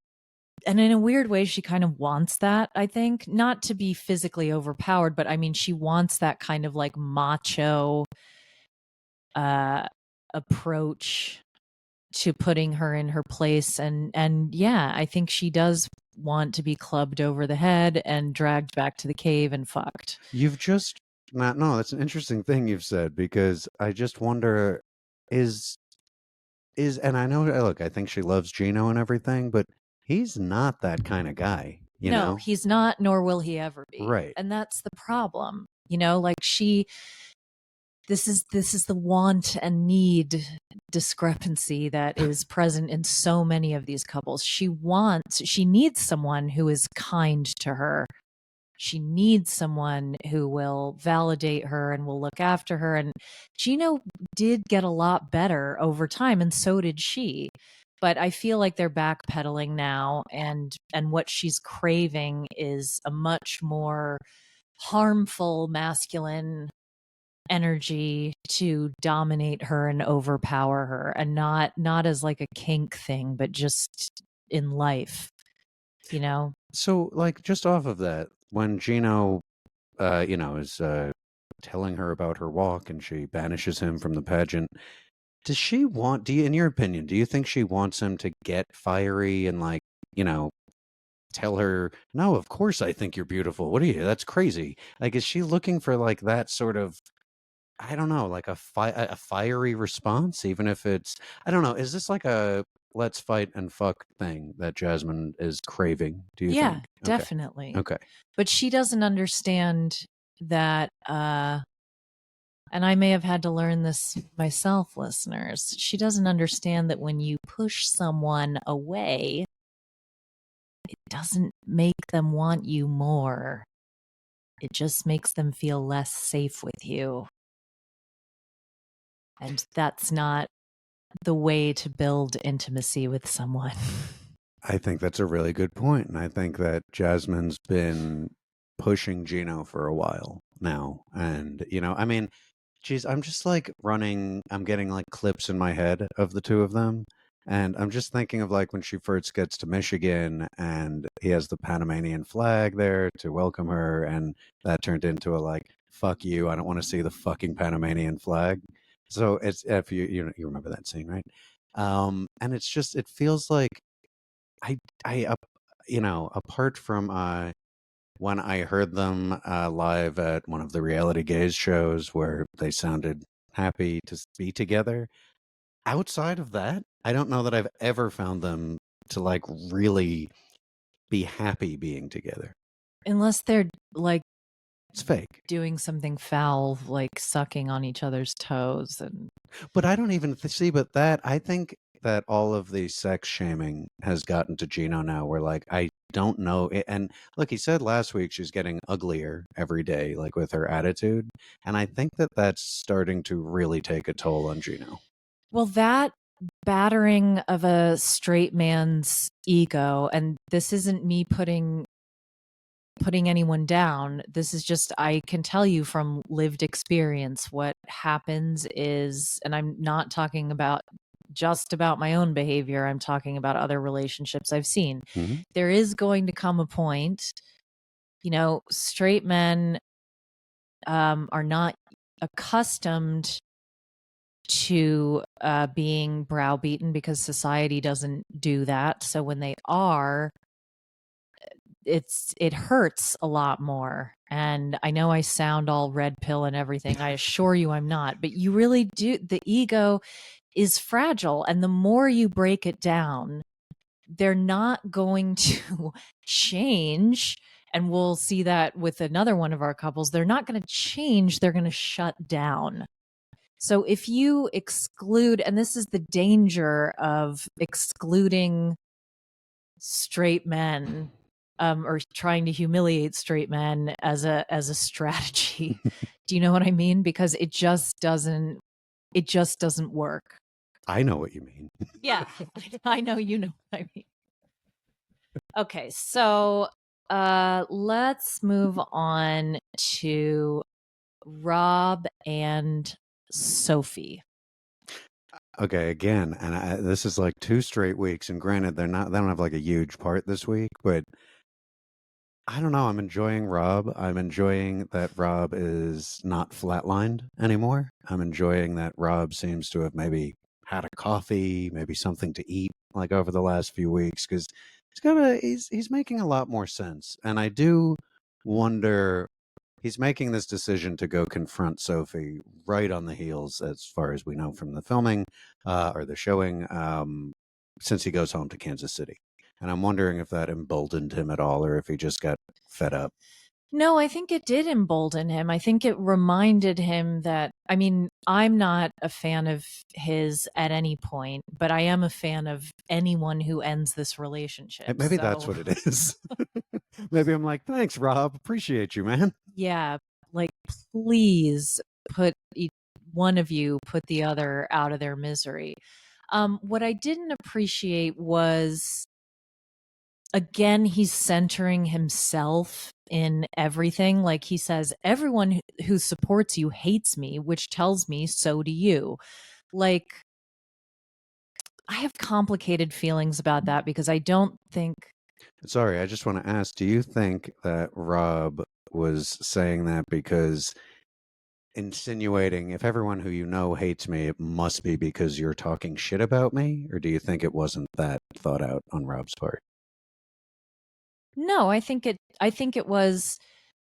in a weird way, she kind of wants that, I think. Not to be physically overpowered, but I mean, she wants that kind of like macho approach to putting her in her place. And yeah, I think she does want to be clubbed over the head and dragged back to the cave and fucked. That's an interesting thing you've said, because I just wonder, and I know, look, I think she loves Gino and everything, but he's not that kind of guy, you know? No, he's not, nor will he ever be. Right. And that's the problem. Like this is the want and need discrepancy that is present in so many of these couples. She needs someone who is kind to her. She needs someone who will validate her and will look after her. And Gino did get a lot better over time, and so did she. But I feel like they're backpedaling now, and what she's craving is a much more harmful masculine energy to dominate her and overpower her, and not as like a kink thing, but just in life, you know? So, like, just off of that, when Gino, is telling her about her walk and she banishes him from the pageant, does she want, in your opinion, do you think she wants him to get fiery and, like, you know, tell her, no, of course I think you're beautiful. What are you? That's crazy. Like, is she looking for, like, that sort of, I don't know, like a fiery response, even if it's, I don't know, is this like a let's fight and fuck thing that Jasmine is craving, do you Yeah, think? Okay. definitely. Okay. But she doesn't understand that, and I may have had to learn this myself, listeners. She doesn't understand that when you push someone away, it doesn't make them want you more. It just makes them feel less safe with you. And that's not the way to build intimacy with someone. I think that's a really good point, and I think that Jasmine's been pushing Gino for a while now, and I mean, geez, I'm just like I'm getting like clips in my head of the two of them. And I'm just thinking of like when she first gets to Michigan and he has the Panamanian flag there to welcome her. And that turned into a like, fuck you. I don't want to see the fucking Panamanian flag. So it's, if you remember that scene, right? And it's just, it feels like I, apart from, when I heard them live at one of the reality gaze shows where they sounded happy to be together, outside of that, I don't know that I've ever found them to like really be happy being together. Unless they're like It's fake. doing something foul, like sucking on each other's toes. And But I don't even see, but that, I think that all of the sex shaming has gotten to Gino now where like, I don't know. And look, he said last week she's getting uglier every day, like with her attitude. And I think that that's starting to really take a toll on Gino. well, that battering of a straight man's ego, and this isn't me putting anyone down. This is just, I can tell you from lived experience what happens is, and I'm not talking about just about my own behavior, I'm talking about other relationships I've seen. Mm-hmm. There is going to come a point, straight men are not accustomed to being browbeaten because society doesn't do that. So when they are, it hurts a lot more. And I know I sound all red pill and everything. I assure you I'm not, but you really do. The ego is fragile, and the more you break it down, they're not going to change. And we'll see that with another one of our couples. They're not going to change, they're going to shut down. So if you exclude, and this is the danger of excluding straight men, or trying to humiliate straight men as a strategy. Do you know what I mean? Because it just doesn't work. I know what you mean. Yeah, I know you know what I mean. Okay, so let's move on to Rob and Sophie. Okay, again, and this is like 2 straight weeks, and granted, they don't have like a huge part this week, but I don't know. I'm enjoying Rob. I'm enjoying that Rob is not flatlined anymore. I'm enjoying that Rob seems to have maybe had a coffee, maybe something to eat, like over the last few weeks, because he's making a lot more sense, and I do wonder. He's making this decision to go confront Sophie right on the heels, as far as we know from the filming or the showing, since he goes home to Kansas City. And I'm wondering if that emboldened him at all or if he just got fed up. No, I think it did embolden him. I think it reminded him that, I mean, I'm not a fan of his at any point, but I am a fan of anyone who ends this relationship. Maybe that's what it is. Maybe I'm like, thanks, Rob. Appreciate you, man. Yeah, like, please one of you put the other out of their misery. What I didn't appreciate was, again, he's centering himself in everything. Like he says, everyone who supports you hates me, which tells me so do you. Like, I have complicated feelings about that because I don't think. Sorry, I just want to ask, do you think that Rob was saying that because insinuating if everyone who you know hates me, it must be because you're talking shit about me? Or do you think it wasn't that thought out on Rob's part? No, I think it was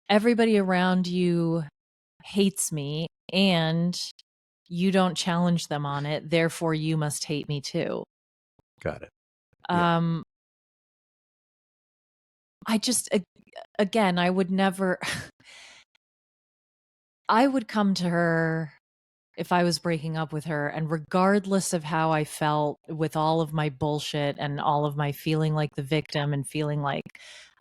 everybody around you hates me and you don't challenge them on it, therefore you must hate me too. Got it. Yeah. Um I just again, I would never I would come to her if I was breaking up with her, and regardless of how I felt with all of my bullshit and all of my feeling like the victim and feeling like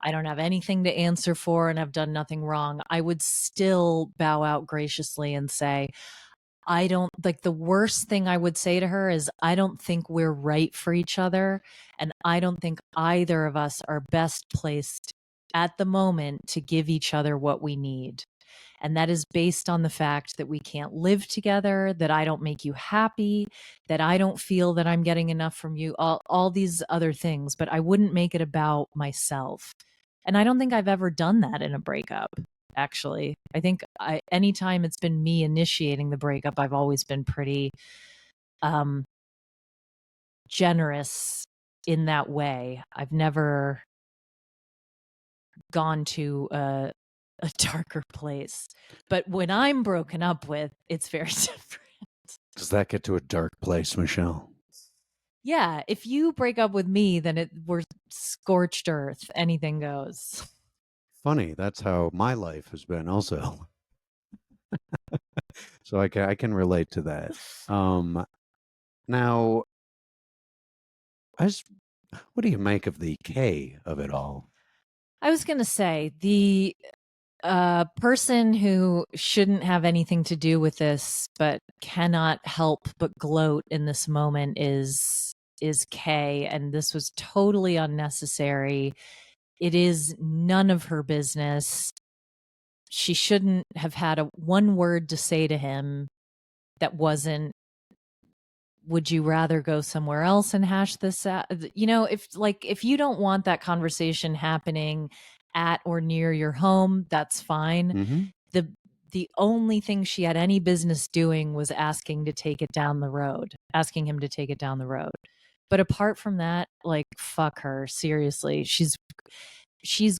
I don't have anything to answer for and I've done nothing wrong, I would still bow out graciously and say, I don't like the worst thing I would say to her is, I don't think we're right for each other. And I don't think either of us are best placed at the moment to give each other what we need. And that is based on the fact that we can't live together, that I don't make you happy, that I don't feel that I'm getting enough from you, all these other things. But I wouldn't make it about myself. And I don't think I've ever done that in a breakup, actually. I think anytime it's been me initiating the breakup, I've always been pretty um, generous in that way. I've never gone to a darker place. But when I'm broken up with, it's very different. Does that get to a dark place, Michelle? Yeah, if you break up with me, then we're scorched earth. Anything goes. Funny, that's how my life has been also. So I can relate to that. Now, I just, what do you make of the K of it all? I was going to say the person who shouldn't have anything to do with this but cannot help but gloat in this moment is Kay, and this was totally unnecessary. It is none of her business. She shouldn't have had one word to say to him that wasn't, would you rather go somewhere else and hash this out? If you don't want that conversation happening at or near your home, that's fine. Mm-hmm. The only thing she had any business doing was asking him to take it down the road. But apart from that, like, fuck her, seriously. She's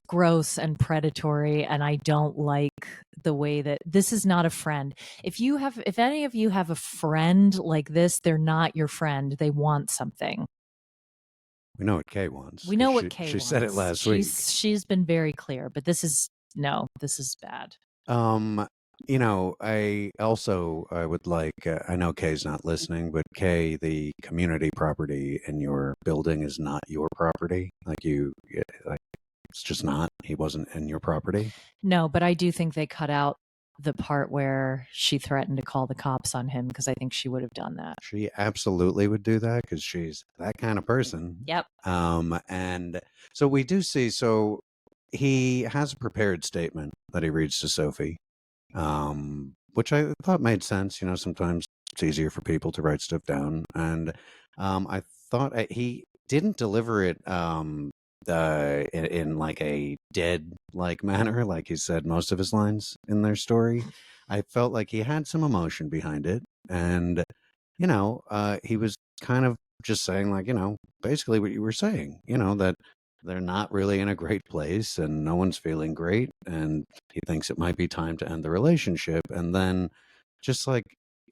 gross and predatory, and I don't like the way that this is not a friend. If any of you have a friend like this, they're not your friend. They want something. We know what Kay wants. We 'Cause know what she, Kay she wants. said it last week. She's been very clear, but this is bad. Um, I would like, I know Kay's not listening, but Kay, the community property in your building is not your property. Like, it's just not. He wasn't in your property. No, but I do think they cut out the part where she threatened to call the cops on him, because I think she would have done that. She absolutely would do that because she's that kind of person. Yep. And so we do see, so he has a prepared statement that he reads to Sophie, which I thought made sense. Sometimes it's easier for people to write stuff down. And I thought he didn't deliver it in like a dead like manner, like he said most of his lines in their story. I felt like he had some emotion behind it. And he was kind of just saying, like, basically what you were saying, that they're not really in a great place and no one's feeling great. And he thinks it might be time to end the relationship. And then just like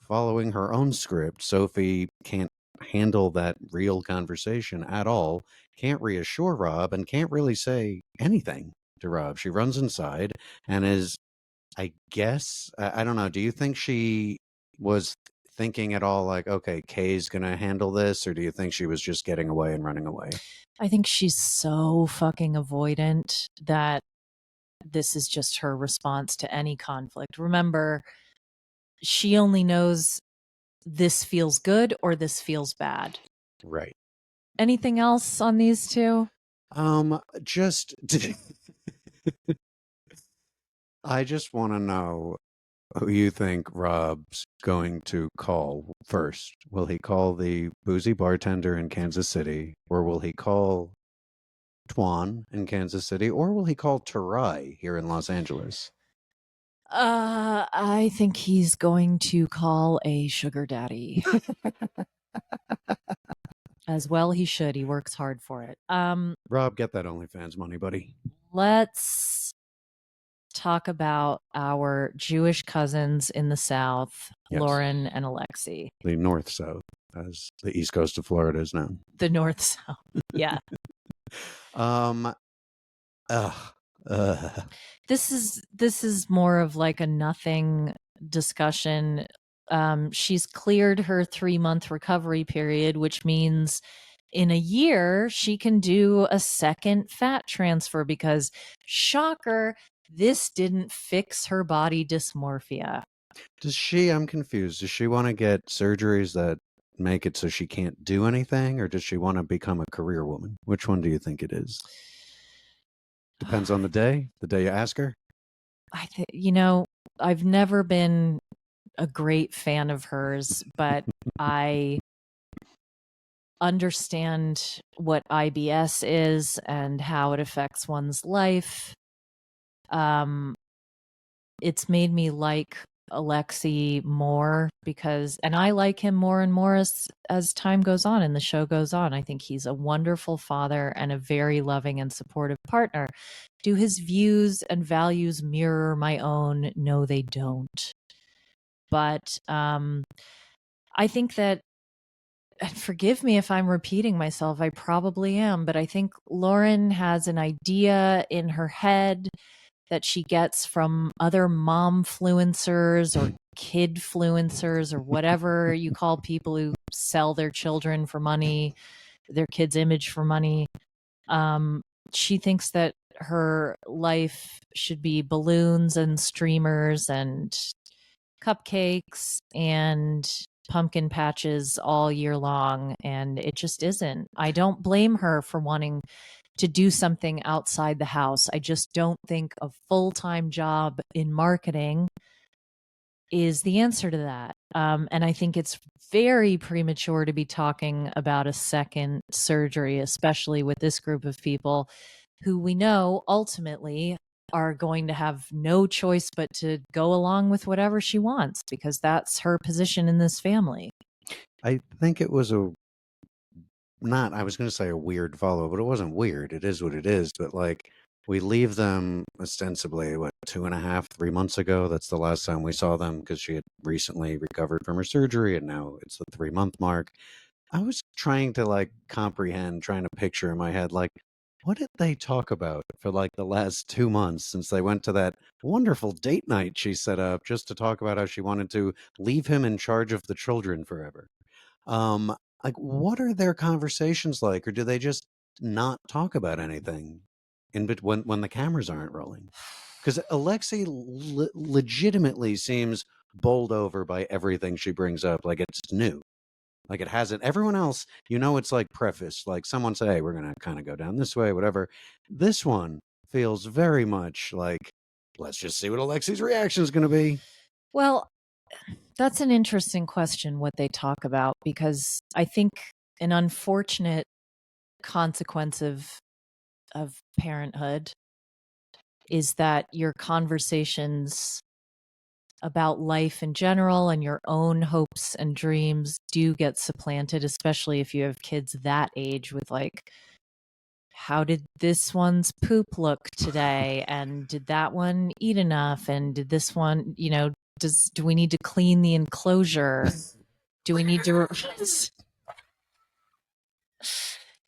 following her own script, Sophie can't handle that real conversation at all, can't reassure Rob, and can't really say anything to Rob. She runs inside and is, I guess, I don't know. Do you think she was thinking at all like, okay, Kay's going to handle this? Or do you think she was just getting away and running away? I think she's so fucking avoidant that this is just her response to any conflict. Remember, she only knows this feels good or this feels bad. Right. Anything else on these two? Just I just want to know, who you think Rob's going to call first. Will he call the boozy bartender in Kansas City, or will he call Twan in Kansas City, or will he call Tarai here in Los Angeles? I think he's going to call a sugar daddy. As well he should. He works hard for it. Rob, get that OnlyFans money, buddy. Let's talk about our Jewish cousins in the South, Yes. Lauren and Alexi. The North South, as the East Coast of Florida is known. The North South. Yeah. This is more of like a nothing discussion. She's cleared her 3-month recovery period, which means in a year she can do a second fat transfer because, shocker, this didn't fix her body dysmorphia. I'm confused. Does she want to get surgeries that make it so she can't do anything, or does she want to become a career woman? Which one do you think it is? Depends on the day you ask her. I think, I've never been a great fan of hers, but I understand what IBS is and how it affects one's life. It's made me like Alexi more and I like him more and more as time goes on and the show goes on. I think he's a wonderful father and a very loving and supportive partner. Do his views and values mirror my own? No, they don't. But I think that, and forgive me if I'm repeating myself, I probably am, but I think Lauren has an idea in her head that she gets from other mom-fluencers or kid-fluencers or whatever you call people who sell their children for money, their kids' image for money. She thinks that her life should be balloons and streamers and cupcakes and pumpkin patches all year long, and it just isn't. I don't blame her for wanting to do something outside the house. I just don't think a full-time job in marketing is the answer to that. And I think it's very premature to be talking about a second surgery, especially with this group of people who we know ultimately are going to have no choice but to go along with whatever she wants because that's her position in this family. I think it was I was going to say a weird follow, but it wasn't weird. It is what it is. But like, we leave them ostensibly, 2.5, 3 months ago? That's the last time we saw them because she had recently recovered from her surgery and now it's the 3-month mark. I was trying to comprehend, trying to picture in my head, what did they talk about for the last 2 months since they went to that wonderful date night she set up just to talk about how she wanted to leave him in charge of the children forever? What are their conversations like, or do they just not talk about anything when the cameras aren't rolling? Because Alexei legitimately seems bowled over by everything she brings up, like it's new. Like it hasn't. Everyone else, it's preface. Like someone say, hey, we're going to kind of go down this way, whatever. This one feels very much like, let's just see what Alexei's reaction is going to be. Well, that's an interesting question, what they talk about, because I think an unfortunate consequence of parenthood is that your conversations about life in general and your own hopes and dreams do get supplanted, especially if you have kids that age with how did this one's poop look today? And did that one eat enough? And did this one, do we need to clean the enclosure? Do we need to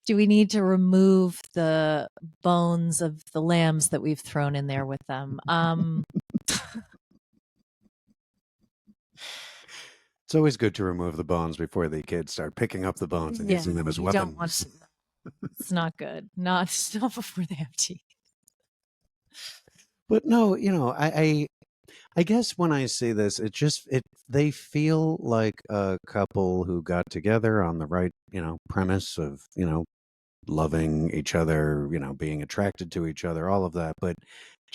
do we need to remove the bones of the lambs that we've thrown in there with them? It's always good to remove the bones before the kids start picking up the bones and using them as weapons. It's not good. Not before they have teeth. But no, I guess when I see this, they feel like a couple who got together on the right, premise of, loving each other, being attracted to each other, all of that. But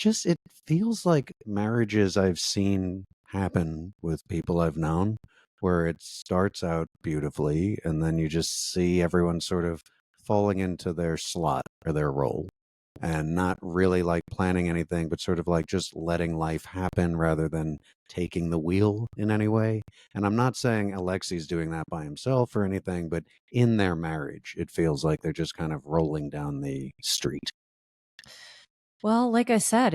it feels like marriages I've seen happen with people I've known, where it starts out beautifully and then you just see everyone sort of falling into their slot or their role and not really like planning anything, but sort of like just letting life happen rather than taking the wheel in any way. And I'm not saying Alexi's doing that by himself or anything, but in their marriage, it feels like they're just kind of rolling down the street. Well, like I said,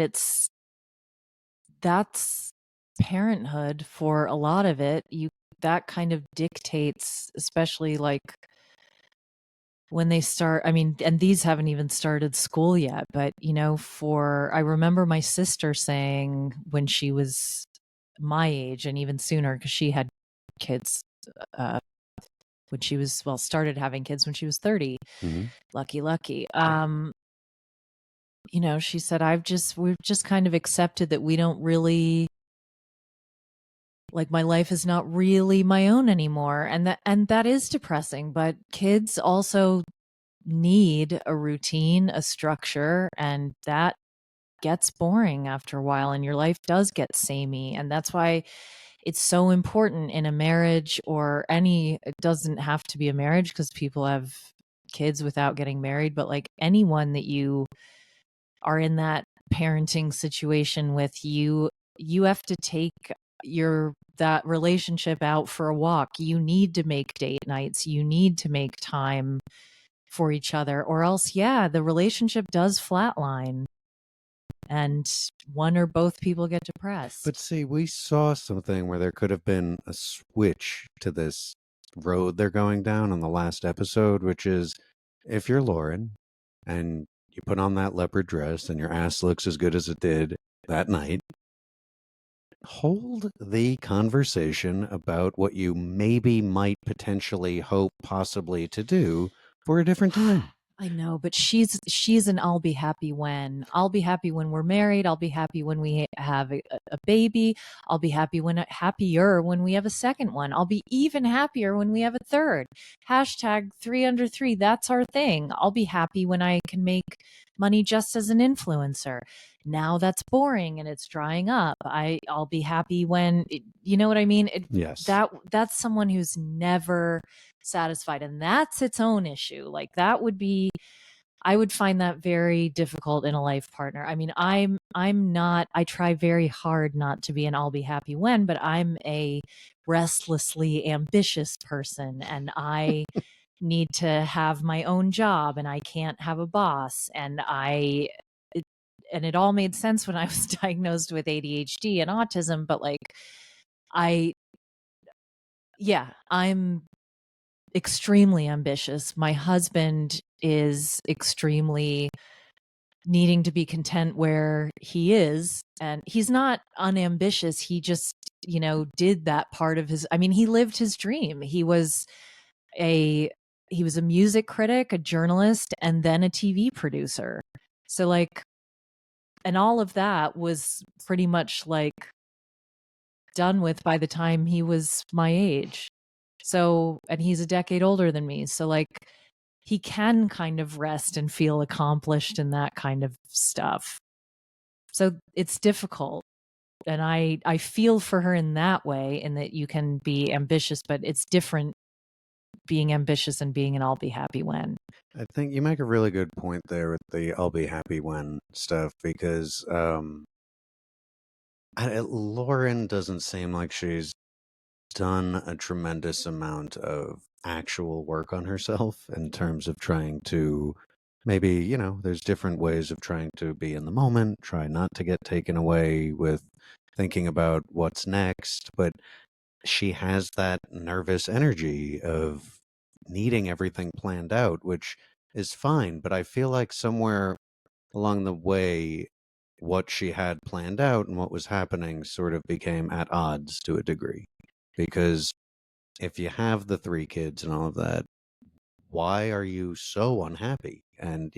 that's parenthood for a lot of it. That kind of dictates, especially like when they start, I mean, and these haven't even started school yet, but I remember my sister saying when she was my age and even sooner, because she had kids uh, when she was, well, started having kids when she was 30. Mm-hmm. Lucky. She said, we've just kind of accepted that we don't really, like, my life is not really my own anymore. And that is depressing, but kids also need a routine, a structure, and that gets boring after a while, and your life does get samey. And that's why it's so important in a marriage, or it doesn't have to be a marriage because people have kids without getting married, but like anyone that you are in that parenting situation with, you have to take that relationship out for a walk. You need to make date nights. You need to make time for each other, or else, the relationship does flatline and one or both people get depressed. But see, we saw something where there could have been a switch to this road they're going down on the last episode, which is if you're Lauren and you put on that leopard dress and your ass looks as good as it did that night, hold the conversation about what you maybe might potentially hope possibly to do for a different time. I know, but she's an I'll be happy when. I'll be happy when we're married. I'll be happy when we have a baby. I'll be happier when we have a second one. I'll be even happier when we have a third. Hashtag 3 under 3. That's our thing. I'll be happy when I can make money just as an influencer. Now that's boring and it's drying up. I'll be happy when, you know what I mean? Yes. That's someone who's never satisfied, and that's its own issue. Like, I would find that very difficult in a life partner. I mean, I'm not, I try very hard not to be an I'll be happy when, but I'm a restlessly ambitious person, and I need to have my own job, and I can't have a boss, and it all made sense when I was diagnosed with ADHD and autism, but like I'm extremely ambitious. My husband is extremely needing to be content where he is, and he's not unambitious. He just, did that part of his, I mean, he lived his dream. A he was a music critic, a journalist, and then a TV producer. So like, and all of that was pretty much like done with by the time he was my age. So, and he's a decade older than me. So like, he can kind of rest and feel accomplished in that kind of stuff. So it's difficult. And I feel for her in that way, in that you can be ambitious, but it's different being ambitious and being an I'll be happy when. I think you make a really good point there with the I'll be happy when stuff, because Lauren doesn't seem like she's done a tremendous amount of actual work on herself in terms of trying to maybe, there's different ways of trying to be in the moment, try not to get taken away with thinking about what's next. But she has that nervous energy of needing everything planned out, which is fine. But I feel like somewhere along the way, what she had planned out and what was happening sort of became at odds to a degree. Because if you have the 3 kids and all of that, why are you so unhappy? And,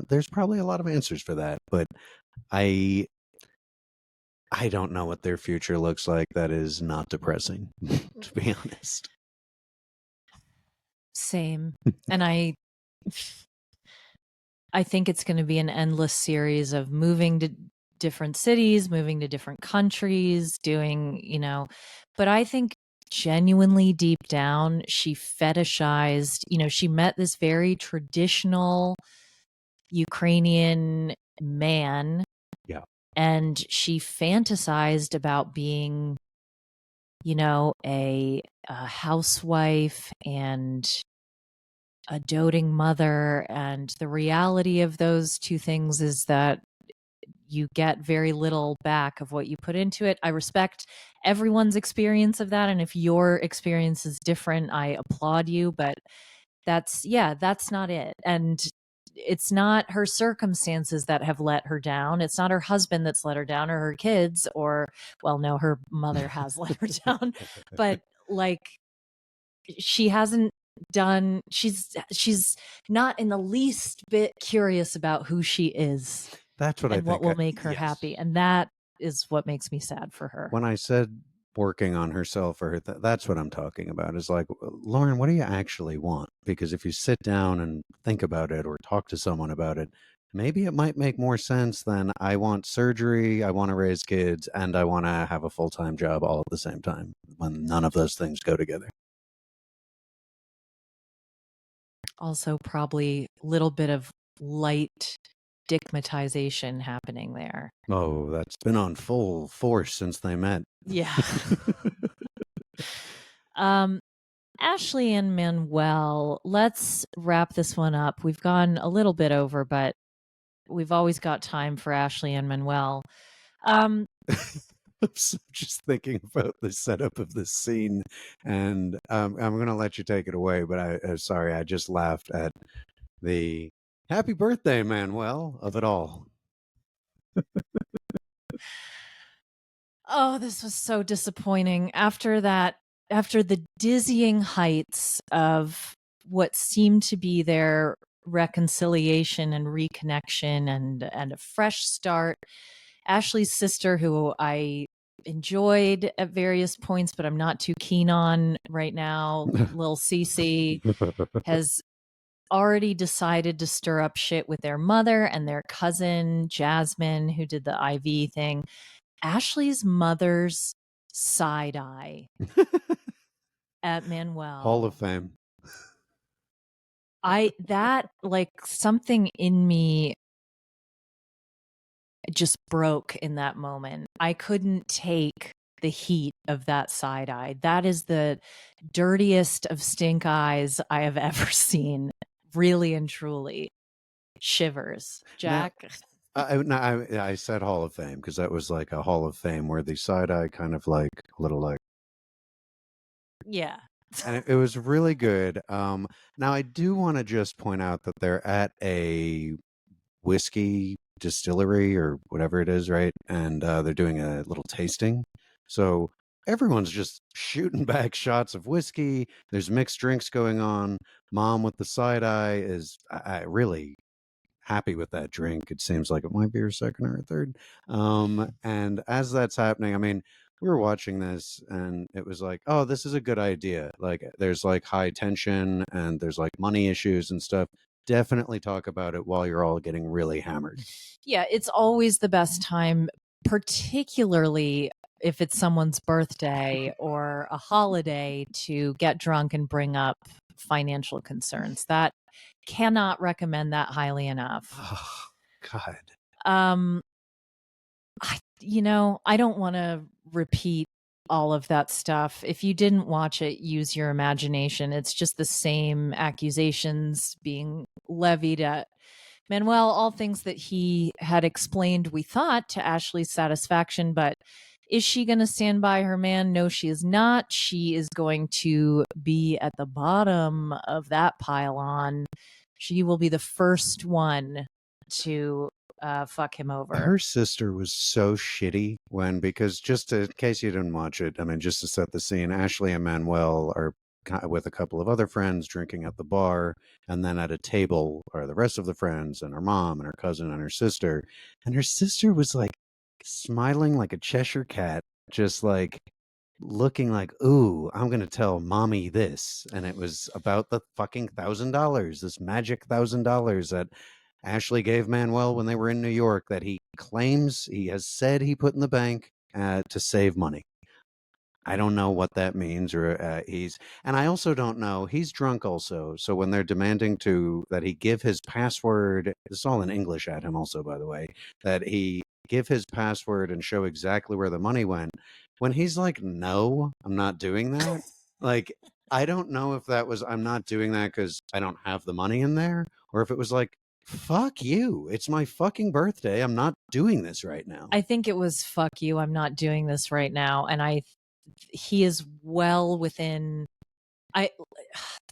there's probably a lot of answers for that, but I don't know what their future looks like that is not depressing, to be honest. Same. And I think it's going to be an endless series of moving to different cities, moving to different countries, doing, but I think genuinely deep down, she fetishized, she met this very traditional Ukrainian man. Yeah. And she fantasized about being, a housewife and a doting mother. And the reality of those two things is that you get very little back of what you put into it. I respect everyone's experience of that. And if your experience is different, I applaud you. But that's not it. And it's not her circumstances that have let her down. It's not her husband that's let her down, or her kids, or, well, no, her mother has let her down. But like, she hasn't done, she's not in the least bit curious about who she is. That's what I and think. what will make her Yes. happy. And that is what makes me sad for her. When I said working on herself or that's what I'm talking about, is like, Lauren, what do you actually want? Because if you sit down and think about it or talk to someone about it, maybe it might make more sense than I want surgery, I want to raise kids, and I want to have a full-time job all at the same time, when none of those things go together. Also, probably a little bit of light stigmatization happening there. Oh, that's been on full force since they met. Yeah. Ashley and Manuel, let's wrap this one up. We've gone a little bit over, but we've always got time for Ashley and Manuel. I'm just thinking about the setup of this scene, and I'm going to let you take it away, but sorry, I just laughed at the happy birthday, Manuel, of it all. Oh, this was so disappointing. After the dizzying heights of what seemed to be their reconciliation and reconnection and a fresh start, Ashley's sister, who I enjoyed at various points, but I'm not too keen on right now, Lil Cece, has already decided to stir up shit with their mother and their cousin, Jasmine, who did the IV thing. Ashley's mother's side eye at Manuel. Hall of Fame. Like, something in me just broke in that moment. I couldn't take the heat of that side eye. That is the dirtiest of stink eyes I have ever seen. Really and truly. Shivers. Jack? I said Hall of Fame because that was like a Hall of Fame where the side eye kind of like a little like. Yeah. And it was really good. Now I do want to just point out that they're at a whiskey distillery or whatever it is, right? And they're doing a little tasting. So everyone's just shooting back shots of whiskey. There's mixed drinks going on. Mom with the side eye is I really happy with that drink. It seems like it might be her second or third. And as that's happening, I mean, we were watching this and it was like, oh, this is a good idea. Like there's like high tension and there's like money issues and stuff. Definitely talk about it while you're all getting really hammered. Yeah, it's always the best time, particularly if it's someone's birthday or a holiday, to get drunk and bring up financial concerns. That cannot recommend that highly enough. Oh, God. I don't want to repeat all of that stuff. If you didn't watch it, use your imagination. It's just the same accusations being levied at Manuel, all things that he had explained, we thought, to Ashley's satisfaction. But is she going to stand by her man? No, she is not. She is going to be at the bottom of that pylon. She will be the first one to fuck him over. Her sister was so shitty because just in case you didn't watch it, I mean, just to set the scene, Ashley and Manuel are with a couple of other friends drinking at the bar, and then at a table are the rest of the friends and her mom and her cousin and her sister. And her sister was like smiling like a Cheshire cat, just like looking like, ooh, I'm going to tell mommy this. And it was about the fucking $1,000, this magic $1,000 that Ashley gave Manuel when they were in New York that he claims he has said he put in the bank to save money. I don't know what that means, or and I also don't know. He's drunk also, so when they're demanding that he give his password, this is all in English at him, also, by the way, that he give his password and show exactly where the money went. When he's like, "No, I'm not doing that," like I don't know if that was I'm not doing that because I don't have the money in there, or if it was like, "Fuck you, it's my fucking birthday. I'm not doing this right now." I think it was fuck you. I'm not doing this right now. And he is well within.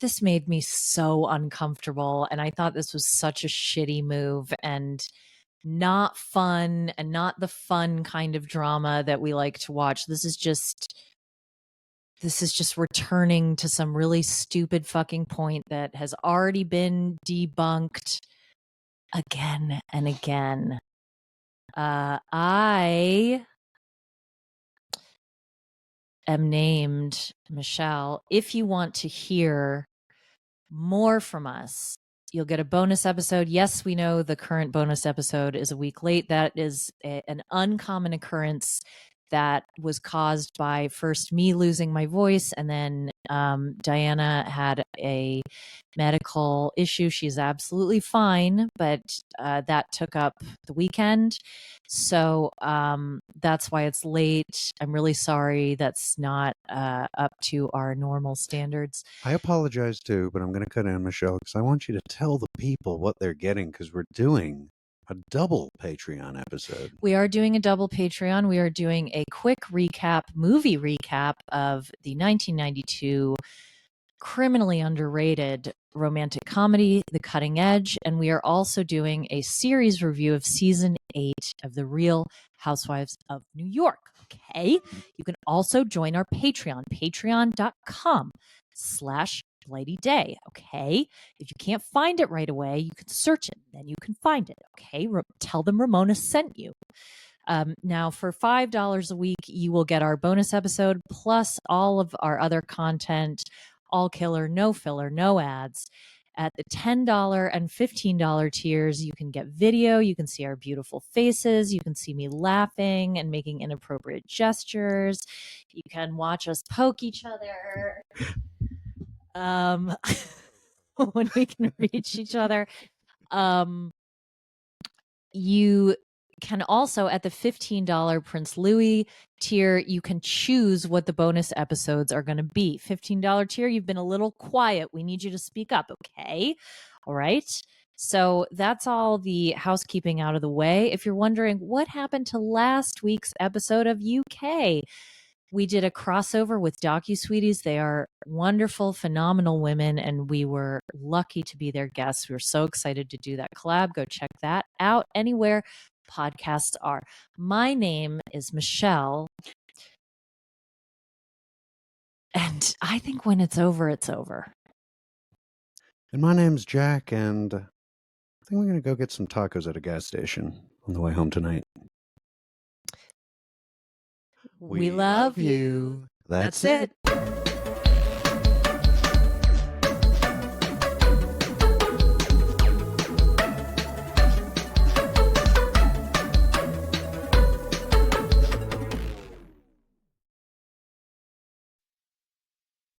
This made me so uncomfortable. And I thought this was such a shitty move and not fun, and not the fun kind of drama that we like to watch. This is just returning to some really stupid fucking point that has already been debunked again and again. I am named Michelle. If you want to hear more from us, you'll get a bonus episode. Yes, we know the current bonus episode is a week late. That is an uncommon occurrence that was caused by first me losing my voice, and then Diana had a medical issue. She's absolutely fine, but that took up the weekend. So that's why it's late. I'm really sorry. That's not up to our normal standards. I apologize too, but I'm going to cut in, Michelle, because I want you to tell the people what they're getting, because we're doing a double Patreon episode. We are doing a double Patreon. We are doing a quick movie recap of the 1992 criminally underrated romantic comedy, The Cutting Edge. And we are also doing a series review of season 8 of The Real Housewives of New York. Okay. You can also join our Patreon, patreon.com/Blighty Day. Okay. If you can't find it right away, you can search it, then you can find it. Okay. Tell them Ramona sent you. Now, for $5 a week, you will get our bonus episode plus all of our other content, all killer, no filler, no ads. At the $10 and $15 tiers, you can get video. You can see our beautiful faces. You can see me laughing and making inappropriate gestures. You can watch us poke each other when we can reach each other. You can also, at the $15 Prince Louis tier, you can choose what the bonus episodes are going to be. $15 tier, you've been a little quiet. We need you to speak up, okay? All right. So that's all the housekeeping out of the way. If you're wondering what happened to last week's episode of UK, we did a crossover with DocuSweeties. They are wonderful, phenomenal women, and we were lucky to be their guests. We were so excited to do that collab. Go check that out anywhere podcasts are. My name is Michelle, and I think when it's over, it's over. And my name's Jack, and I think we're going to go get some tacos at a gas station on the way home tonight. We love you. That's it.